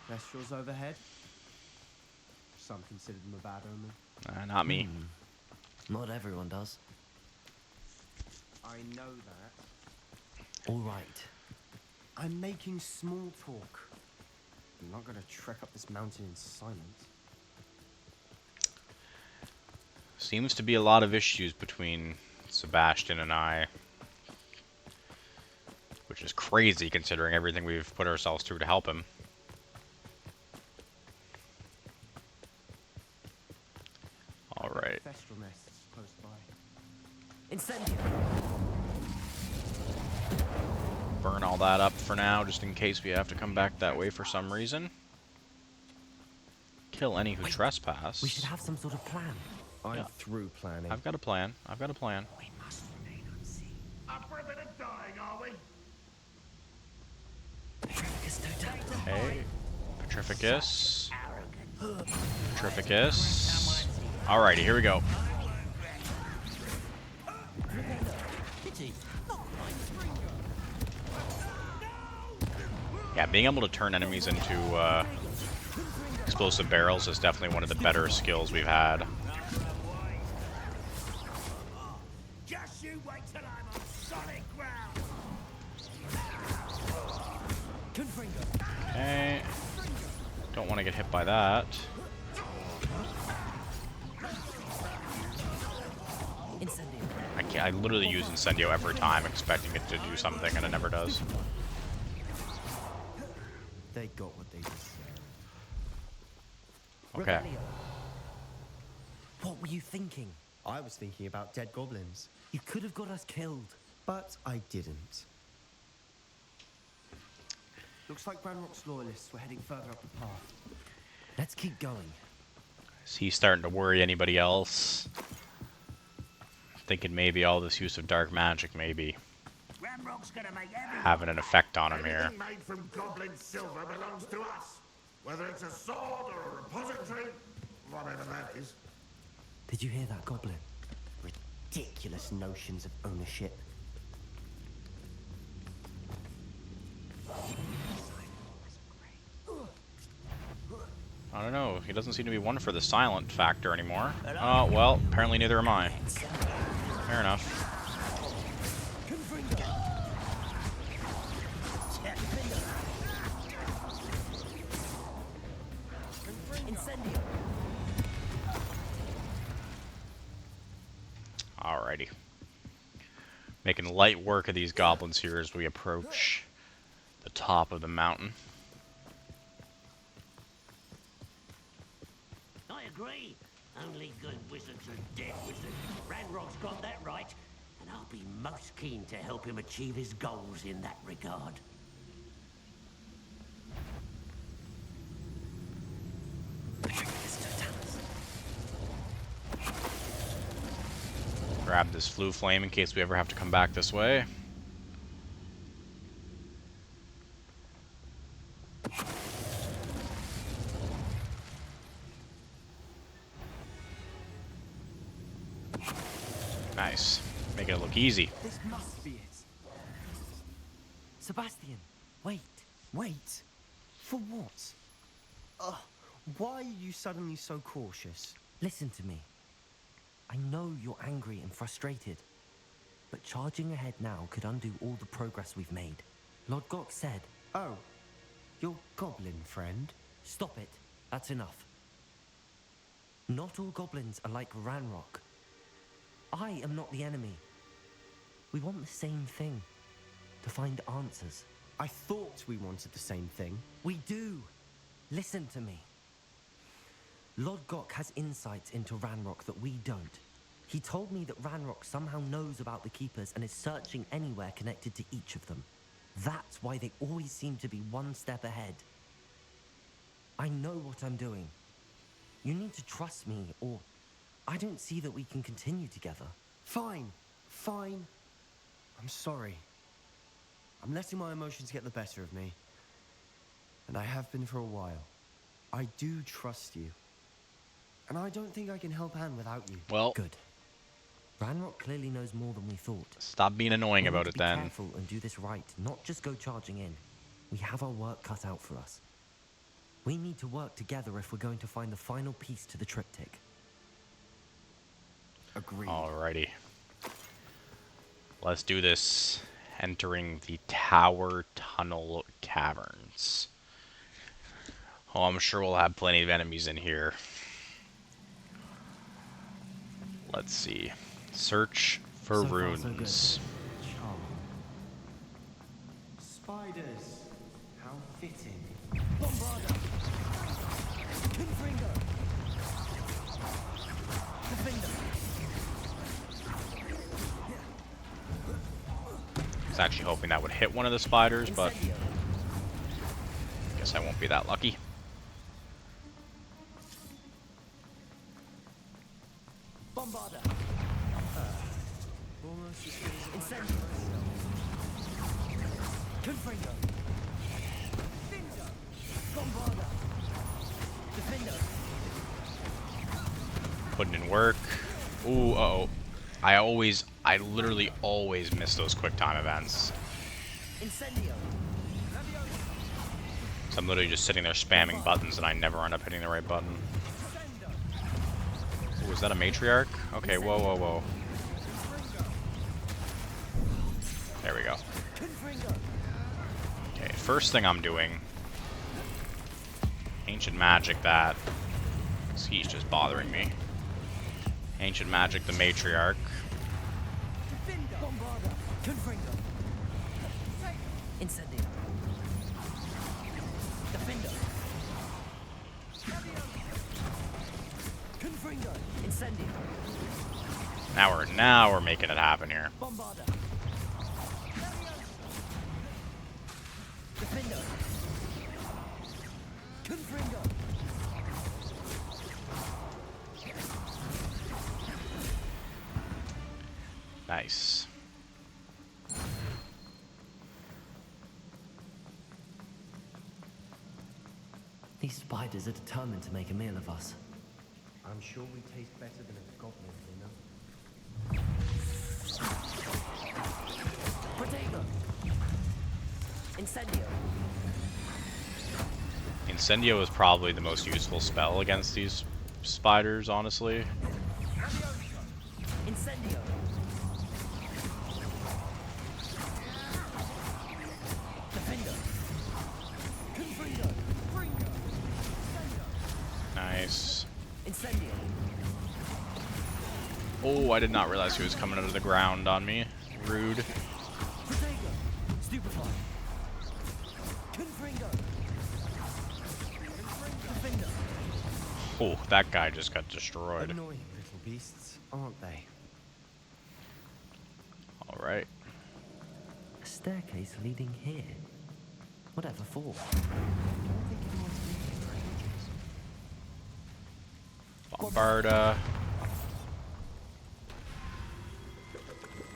Kestrels overhead. Some consider them a bad omen. Not me. Not everyone does. I know that. All right. I'm making small talk. I'm not gonna trek up this mountain in silence. Seems to be a lot of issues between Sebastian and I. Which is crazy considering everything we've put ourselves through to help him. Alright. Thestral nests close by. Incendio. Burn all that up for now, just in case we have to come back that way for some reason. Kill any who trespass. We should have some sort of plan. I'm through planning. I've got a plan. I've got a plan. We must remain unseen. Up for a bit of dying, are we? Okay. Petrificus. Petrificus. Alrighty, here we go. Yeah, being able to turn enemies into explosive barrels is definitely one of the better skills we've had. Just you wait till I'm on solid ground. Okay. Don't want to get hit by that. I literally use Incendio every time, expecting it to do something, and it never does. They got what they deserved. Okay. What were you thinking? I was thinking about dead goblins. You could have got us killed. But I didn't. Looks like Ranrock's loyalists were heading further up the path. Let's keep going. Is he starting to worry anybody else? Thinking maybe all this use of dark magic maybe having an effect on him here. Anything made from goblin silver belongs to us. Whether it's a sword or a repository, whatever that is. Did you hear that, Goblin? Ridiculous notions of ownership. I don't know. He doesn't seem to be one for the silent factor anymore. Oh, well, apparently neither am I. Fair enough. Alrighty. Making light work of these goblins here as we approach the top of the mountain. I agree. Only good wizards are dead wizards. Ranrock's got that right, and I'll be most keen to help him achieve his goals in that regard. Grab this flue flame in case we ever have to come back this way. Nice. Making it look easy. This must be it. Sebastian, wait. Wait. For what? Why are you suddenly so cautious? Listen to me. I know you're angry and frustrated, but charging ahead now could undo all the progress we've made. Lord Gok said... Oh, your goblin friend? Stop it. That's enough. Not all goblins are like Ranrock. I am not the enemy. We want the same thing. To find answers. I thought we wanted the same thing. We do. Listen to me. Lord Gok has insights into Ranrock that we don't. He told me that Ranrock somehow knows about the Keepers and is searching anywhere connected to each of them. That's why they always seem to be one step ahead. I know what I'm doing. You need to trust me, or I don't see that we can continue together. Fine. Fine. I'm sorry. I'm letting my emotions get the better of me. And I have been for a while. I do trust you. And I don't think I can help Anne without you. Well, good. Ranrock clearly knows more than we thought. Stop being annoying about it then. Be careful and do this right, not just go charging in. We have our work cut out for us. We need to work together if we're going to find the final piece to the triptych. Agreed. Alrighty. Let's do this. Entering the Tower Tunnel Caverns. Oh, I'm sure we'll have plenty of enemies in here. Let's see. Search for runes. Spiders. How fitting. Bombarda. Confringo. Defender. I was actually hoping that would hit one of the spiders, but I guess I won't be that lucky. Bombarda. Almost as good as Incendio. Confringo. Findo. Bombarda. Defender. Putting in work. Ooh, uh-oh. I literally always miss those quick time events. Incendio. So I'm literally just sitting there spamming buttons and I never end up hitting the right button. Ooh, is that a matriarch? Okay, whoa, whoa, whoa. There we go. Okay, first thing I'm doing. Ancient Magic that. Because he's just bothering me. Ancient Magic the matriarch. Bombarda. Confringo. Incendio. Defender. Confringo. Incendio. Now we're making it happen here. Bombarda. Defender. Confringo. Nice. These spiders are determined to make a meal of us. I'm sure we taste better than a goblin dinner. Protego. Incendio. Incendio is probably the most useful spell against these spiders, honestly. Incendio. Defender. Confringo. Fringo. Nice. Incendio. Oh, I did not realize he was coming out of the ground on me. Rude. Protego. Stupefy. Confringo. Defender. Oh, that guy just got destroyed. Annoying little beasts, aren't they? Alright. A staircase leading here. Whatever for? Bombarda.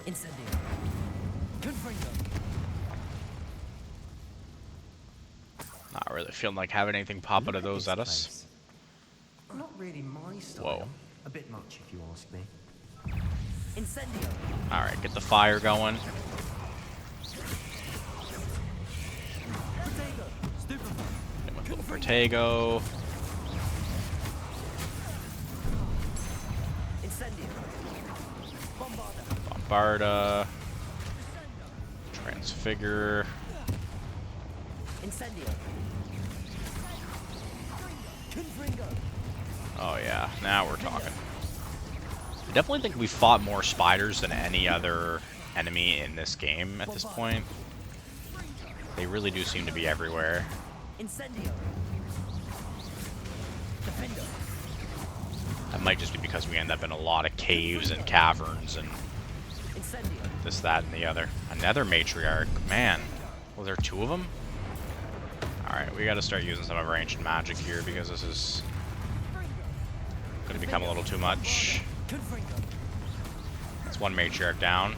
Incendio. Confringo. Not really feeling like having anything pop out of those at us. Not really my style. Whoa. A bit much, if you ask me. Incendio. Alright, get the fire going. Protego. Stupefy. Hit with little Protego. Barda. Transfigure. Incendio. Oh yeah, now we're talking. I definitely think we fought more spiders than any other enemy in this game at this point. They really do seem to be everywhere. Incendio. That might just be because we end up in a lot of caves and caverns and this, that, and the other. Another matriarch. Man, was there 2 of them? Alright, we gotta start using some of our ancient magic here because this is gonna become a little too much. That's 1 matriarch down.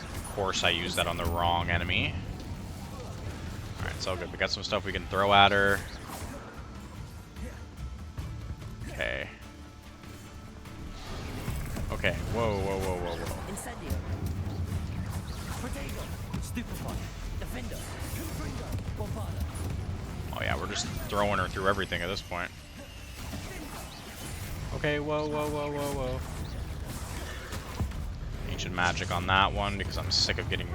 Of course I used that on the wrong enemy. Alright, it's all good. We got some stuff we can throw at her. Okay. Okay. Whoa, whoa, whoa, whoa, whoa. Incendio. Protego. Stupefy. Defender. Bombarda. Oh yeah, we're just throwing her through everything at this point. Okay, whoa, whoa, whoa, whoa, whoa. Ancient magic on that one because I'm sick of getting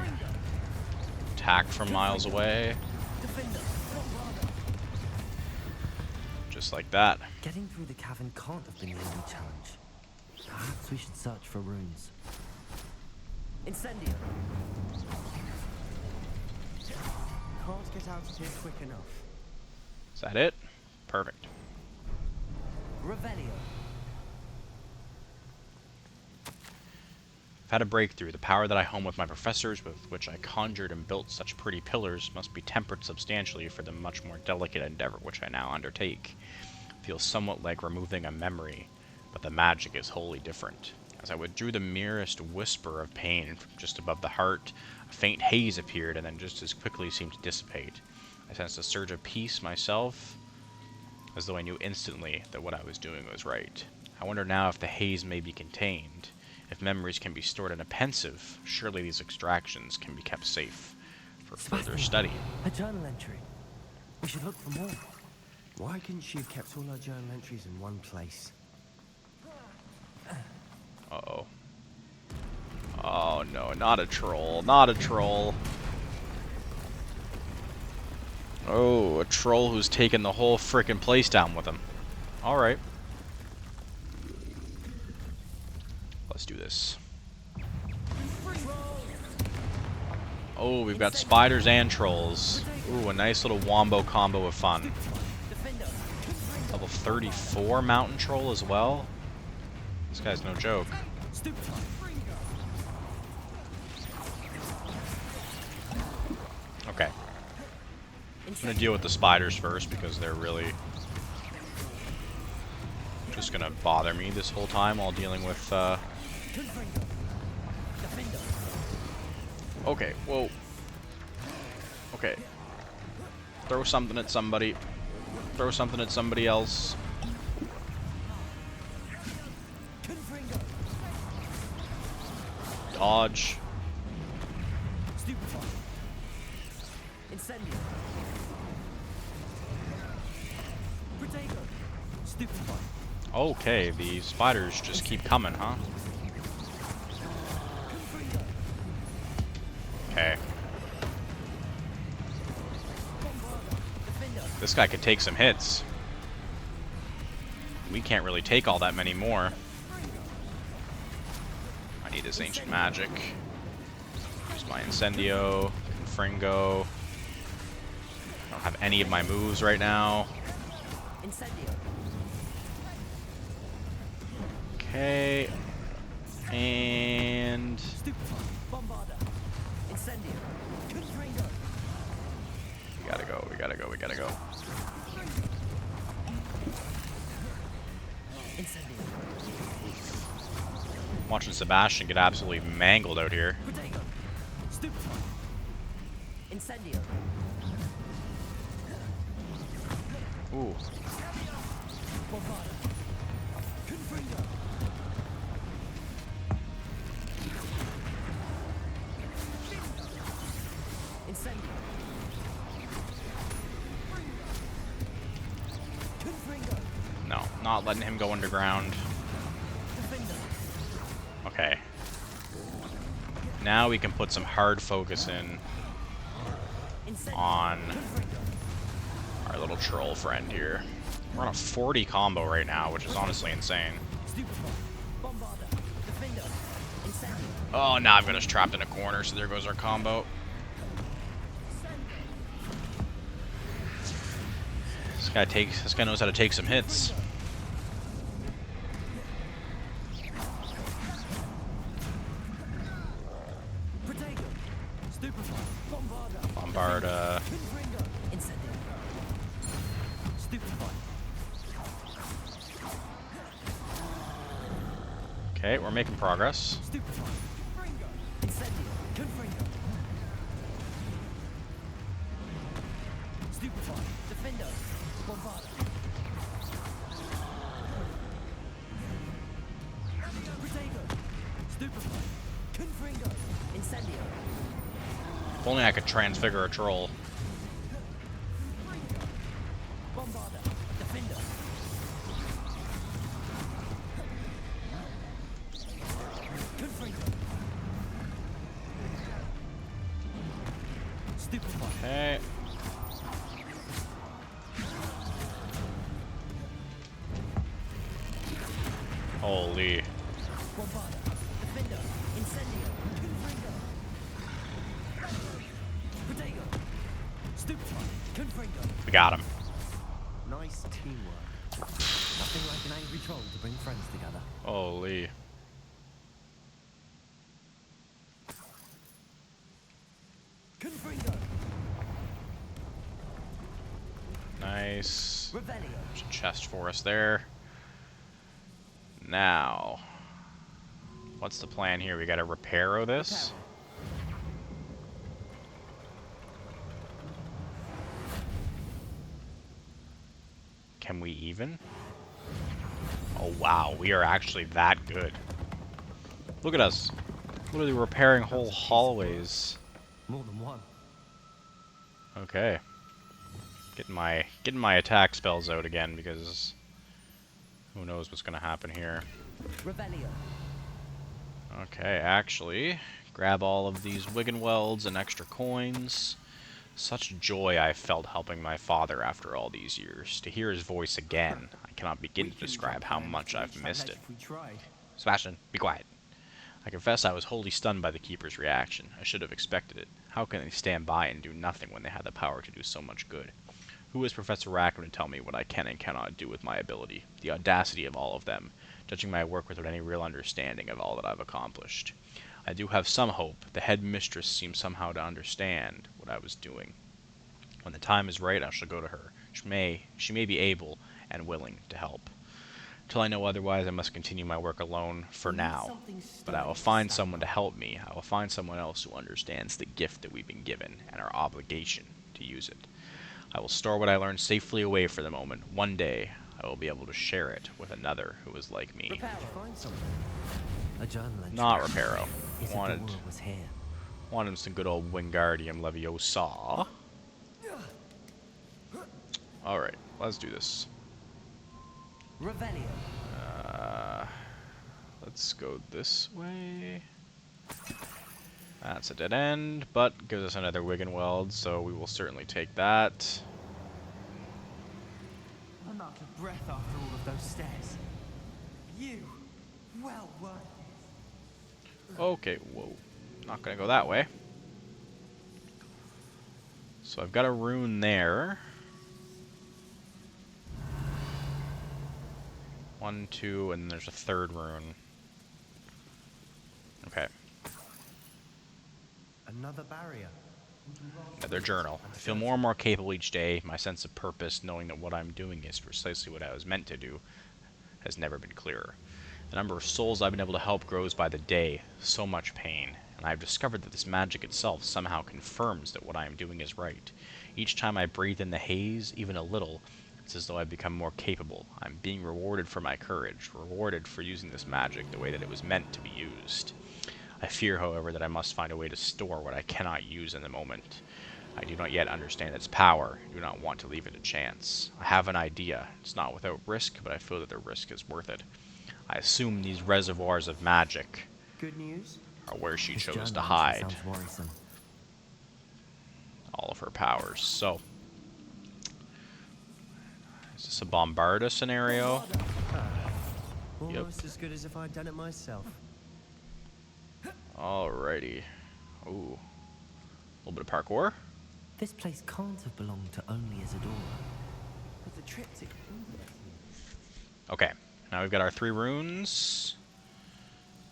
attacked from miles away. Just like that. Getting through the cavern can't have been the only challenge. Perhaps we should search for runes. Incendio. Can't get out of here quick enough. Is that it? Perfect. Revelio. I've had a breakthrough. The power that I home with my professors, with which I conjured and built such pretty pillars, must be tempered substantially for the much more delicate endeavor which I now undertake. Feels somewhat like removing a memory, but the magic is wholly different. As I withdrew the merest whisper of pain from just above the heart, a faint haze appeared and then just as quickly seemed to dissipate. I sensed a surge of peace myself, as though I knew instantly that what I was doing was right. I wonder now if the haze may be contained. If memories can be stored in a pensive, surely these extractions can be kept safe for further study. A journal entry. We should look for more. Why couldn't she have kept all her journal entries in one place? Uh-oh. Oh no, not a troll, not a troll. Oh, a troll who's taken the whole frickin' place down with him. Alright. Let's do this. Oh, we've got spiders and trolls. Ooh, a nice little wombo combo of fun. Level 34 mountain troll as well. This guy's no joke. Okay. I'm gonna deal with the spiders first because they're really just gonna bother me this whole time while dealing with Okay, whoa. Okay. Throw something at somebody. Throw something at somebody else. Dodge. Incendio. Protego. Stupefy. Okay, the spiders just keep coming, huh? Okay. This guy could take some hits. We can't really take all that many more. I need this ancient magic. Use my Incendio, Confringo. I don't have any of my moves right now. Okay. And we gotta go, we gotta go, we gotta go. I'm watching Sebastian get absolutely mangled out here. Incendio. Ooh. No, not letting him go underground. Okay. Now we can put some hard focus in on our little troll friend here. We're on a 40 combo right now, which is honestly insane. Oh, now I've got us trapped in a corner, so there goes our combo. This guy knows how to take some hits. Bombarda. Okay, we're making progress. If only I could transfigure a troll. Okay. Holy. We got him. Nice teamwork. Nothing like an angry troll to bring friends together. Holy. Nice. There's a chest for us there. Now, what's the plan here? We gotta repair this. Can we even? Oh wow, we are actually that good. Look at us. Literally repairing whole hallways. More than one. Okay. Getting my attack spells out again because who knows what's gonna happen here. Okay, actually, grab all of these Wiggenwelds and extra coins. Such joy I felt helping my father after all these years. To hear his voice again, I cannot begin to describe how much I've missed it. Sebastian, be quiet. I confess I was wholly stunned by the Keeper's reaction. I should have expected it. How can they stand by and do nothing when they have the power to do so much good? Who is Professor Rackham to tell me what I can and cannot do with my ability? The audacity of all of them, judging my work without any real understanding of all that I've accomplished. I do have some hope. The head mistress seems somehow to understand what I was doing. When the time is right, I shall go to her. She may be able and willing to help. Till I know otherwise, I must continue my work alone for now. But I will find someone to help me. I will find someone else who understands the gift that we've been given and our obligation to use it. I will store what I learned safely away for the moment. One day, I will be able to share it with another who is like me. A journal entry. Not Reparo. Isadora was here. Wanted some good old Wingardium Leviosa. Alright, let's do this. Let's go this way. That's a dead end, but gives us another Wiggenweld, so we will certainly take that. I'm out of breath after all of those stairs. You, well worth it. Okay, whoa. Not gonna go that way. So I've got a rune there. 1, 2, and then there's a third rune. Okay. Another barrier. Another journal. I feel more and more capable each day. My sense of purpose, knowing that what I'm doing is precisely what I was meant to do, has never been clearer. The number of souls I've been able to help grows by the day. So much pain. And I've discovered that this magic itself somehow confirms that what I am doing is right. Each time I breathe in the haze, even a little, it's as though I've become more capable. I'm being rewarded for my courage, rewarded for using this magic the way that it was meant to be used. I fear, however, that I must find a way to store what I cannot use in the moment. I do not yet understand its power. I do not want to leave it to chance. I have an idea. It's not without risk, but I feel that the risk is worth it. I assume these reservoirs of magic Good news? Or where she This chose to journal entry hide sounds worrisome. all of her powers. So, is this a Bombarda scenario? Almost as good as if I'd done it myself. Alrighty. Ooh. A little bit of parkour. This place can't have belonged to only Isadora. But the triptych. Okay. Now we've got our 3 runes.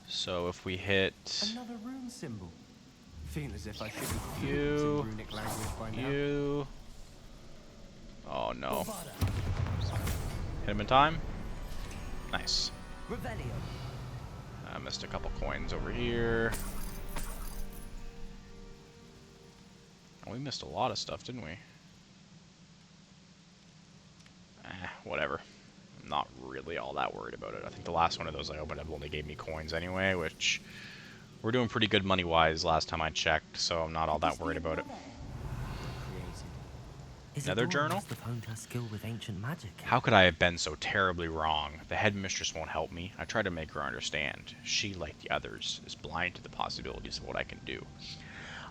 So if we hit Another rune symbol. Feel as if I should be you, fluent in runic language by now. you. Oh no. Hit him in time. Nice. Revelio. I missed a couple coins over here. Oh, we missed a lot of stuff, didn't we? Whatever. I'm not really all that worried about it. I think the last one of those I opened up only gave me coins anyway, which we're doing pretty good money-wise last time I checked, so I'm not all that worried about it. Another journal? Must have honed her skill with ancient magic. How could I have been so terribly wrong? The headmistress won't help me. I try to make her understand. She, like the others, is blind to the possibilities of what I can do.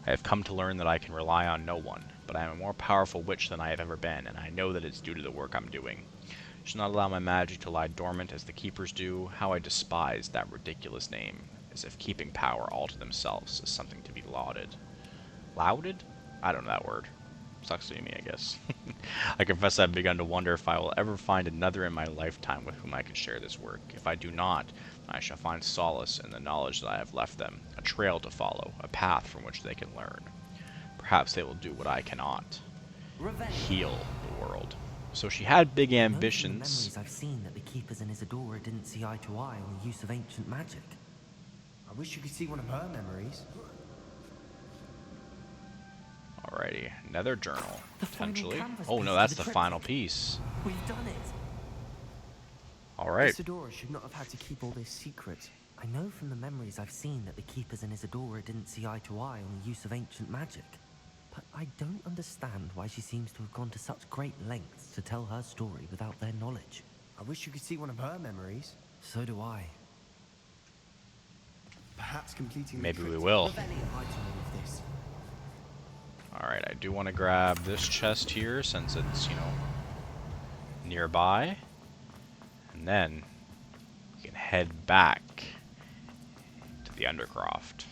I have come to learn that I can rely on no one, but I am a more powerful witch than I have ever been, and I know that it's due to the work I'm doing. I should not allow my magic to lie dormant as the keepers do. How I despise that ridiculous name, as if keeping power all to themselves is something to be lauded. Lauded? I don't know that word. Sucks to be me, I guess. I confess I've begun to wonder if I will ever find another in my lifetime with whom I can share this work. If I do not, I shall find solace in the knowledge that I have left them, a trail to follow, a path from which they can learn. Perhaps they will do what I cannot. Heal the world. So she had big ambitions. Memories I've seen that the keepers in Isadora didn't see eye to eye on the use of ancient magic. I wish you could see one of her memories. Alrighty, another journal, The potentially. final canvas Oh piece no, to that's the the final piece. We've done it. Alright. Isadora should not have had to keep all this secret. I know from the memories I've seen that the keepers in Isadora didn't see eye to eye on the use of ancient magic. But I don't understand why she seems to have gone to such great lengths to tell her story without their knowledge. I wish you could see one of her memories. So do I. Perhaps completing Maybe the we will. this. Alright, I do want to grab this chest here since it's, you know, nearby. And then we can head back to the Undercroft.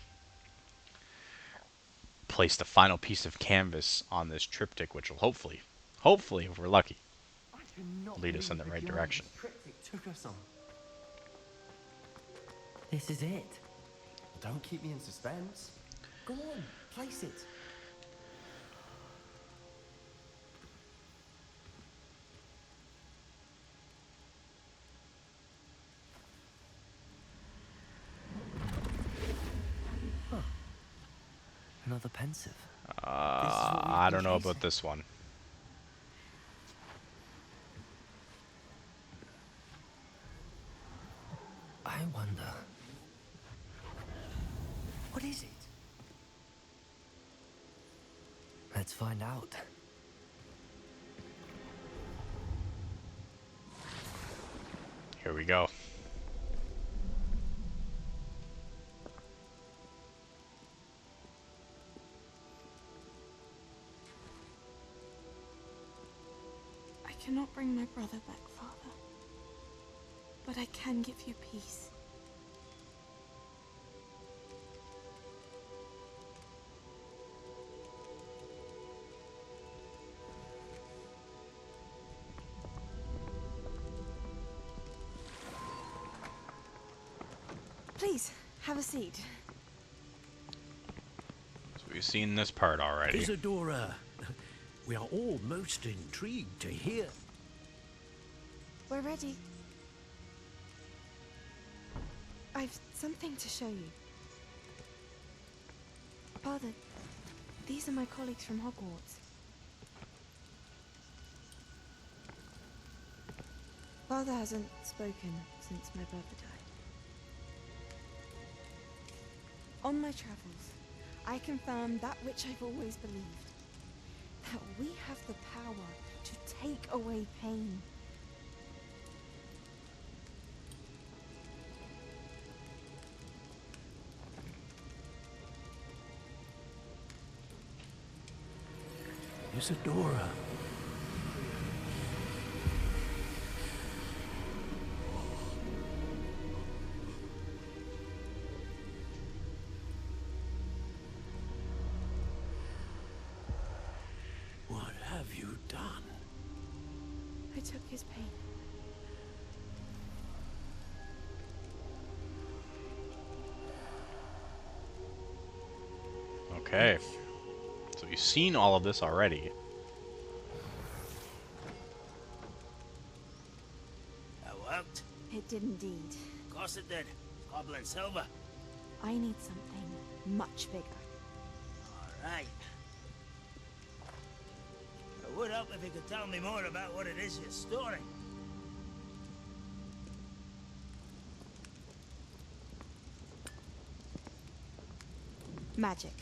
Place the final piece of canvas on this triptych, which will hopefully, if we're lucky, lead us in the right direction. Took us on. This is it. Don't keep me in suspense. Go on, place it. Another pensive. I don't know about this one. I wonder. What is it? Let's find out. Here we go. I cannot bring my brother back, Father. But I can give you peace. Please, have a seat. So we've seen this part already. Isadora, we are all most intrigued to hear. We're ready. I've something to show you. Father, these are my colleagues from Hogwarts. Father hasn't spoken since my brother died. On my travels, I confirmed that which I've always believed. That we have the power to take away pain. Isadora. What have you done? I took his pain. Okay. So you've seen all of this already. That worked? It did indeed. Of course it did. Goblin silver. I need something much bigger. Alright. It would help if you could tell me more about what it is you're storing. Magic.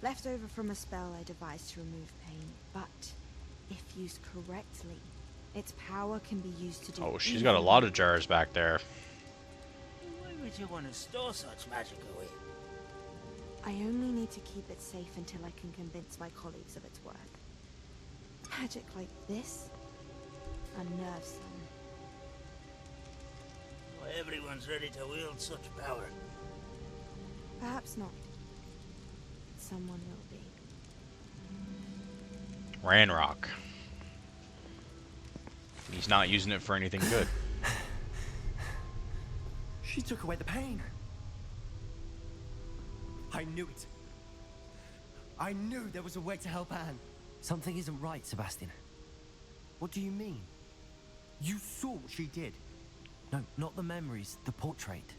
Left over from a spell I devised to remove pain, but if used correctly, its power can be used to do. Oh, she's got a lot of jars back there. Why would you want to store such magic away? I only need to keep it safe until I can convince my colleagues of its worth. Magic like this unnerves them. Why everyone's ready to wield such power. Perhaps not. Someone will be. Ranrock. He's not using it for anything good. She took away the pain. I knew it. I knew there was a way to help Anne. Something isn't right, Sebastian. What do you mean? You saw what she did. No, not the memories, the portrait.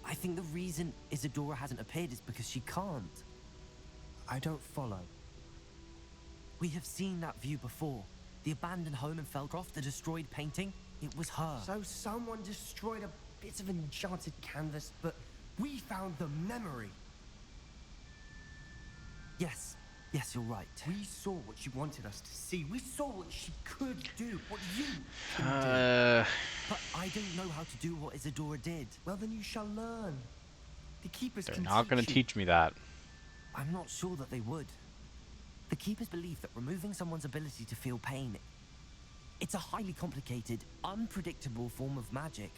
I think the reason Isadora hasn't appeared is because she can't. I don't follow. We have seen that view before. The abandoned home in Feldcroft, the destroyed painting, it was her. So someone destroyed a bit of enchanted canvas, but we found the memory. Yes, you're right. We saw what she wanted us to see. We saw what she could do, what you can do. But I don't know how to do what Isadora did. Well, then you shall learn. The Keepers They're can not going to teach you. teach me that. I'm not sure that they would. The Keepers believe that removing someone's ability to feel pain, it's a highly complicated, unpredictable form of magic.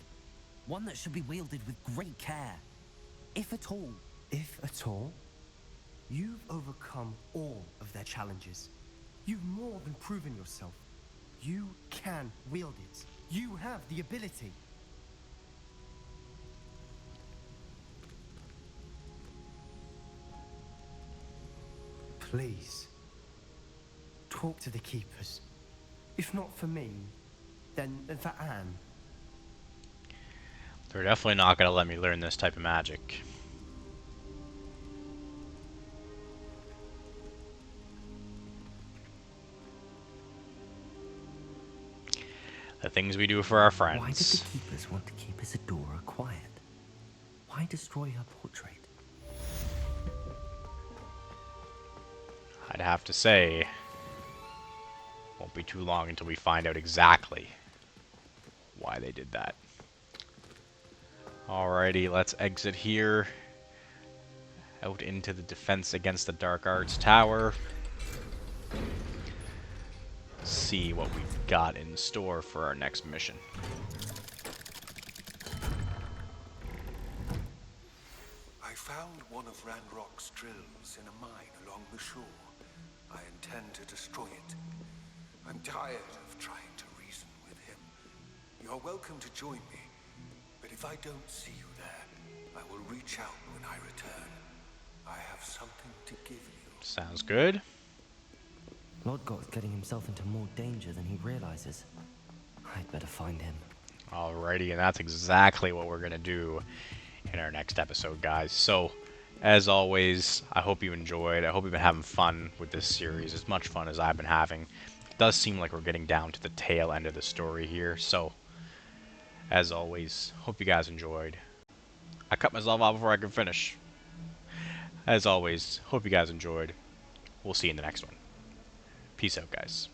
One that should be wielded with great care. If at all. If at all? You've overcome all of their challenges. You've more than proven yourself. You can wield it. You have the ability. Please, talk to the Keepers. If not for me, then for Anne. They're definitely not going to let me learn this type of magic. The things we do for our friends. Why did the Keepers want to keep Isadora quiet? Why destroy her portrait? I'd have to say, won't be too long until we find out exactly why they did that. Alrighty, let's exit here. Out into the defense against the Dark Arts Tower. See what we've got in store for our next mission. I found one of Ranrock's drills in a mine along the shore. I intend to destroy it. I'm tired of trying to reason with him. You're welcome to join me, but if I don't see you there, I will reach out when I return. I have something to give you. Sounds good. Lodgot's getting himself into more danger than he realizes. I'd better find him. Alrighty, and that's exactly what we're going to do in our next episode, guys. So, as always, I hope you enjoyed. I hope you've been having fun with this series, as much fun as I've been having. It does seem like we're getting down to the tail end of the story here, so, as always, hope you guys enjoyed. I cut myself off before I could finish. As always, hope you guys enjoyed. We'll see you in the next one. Peace out, guys.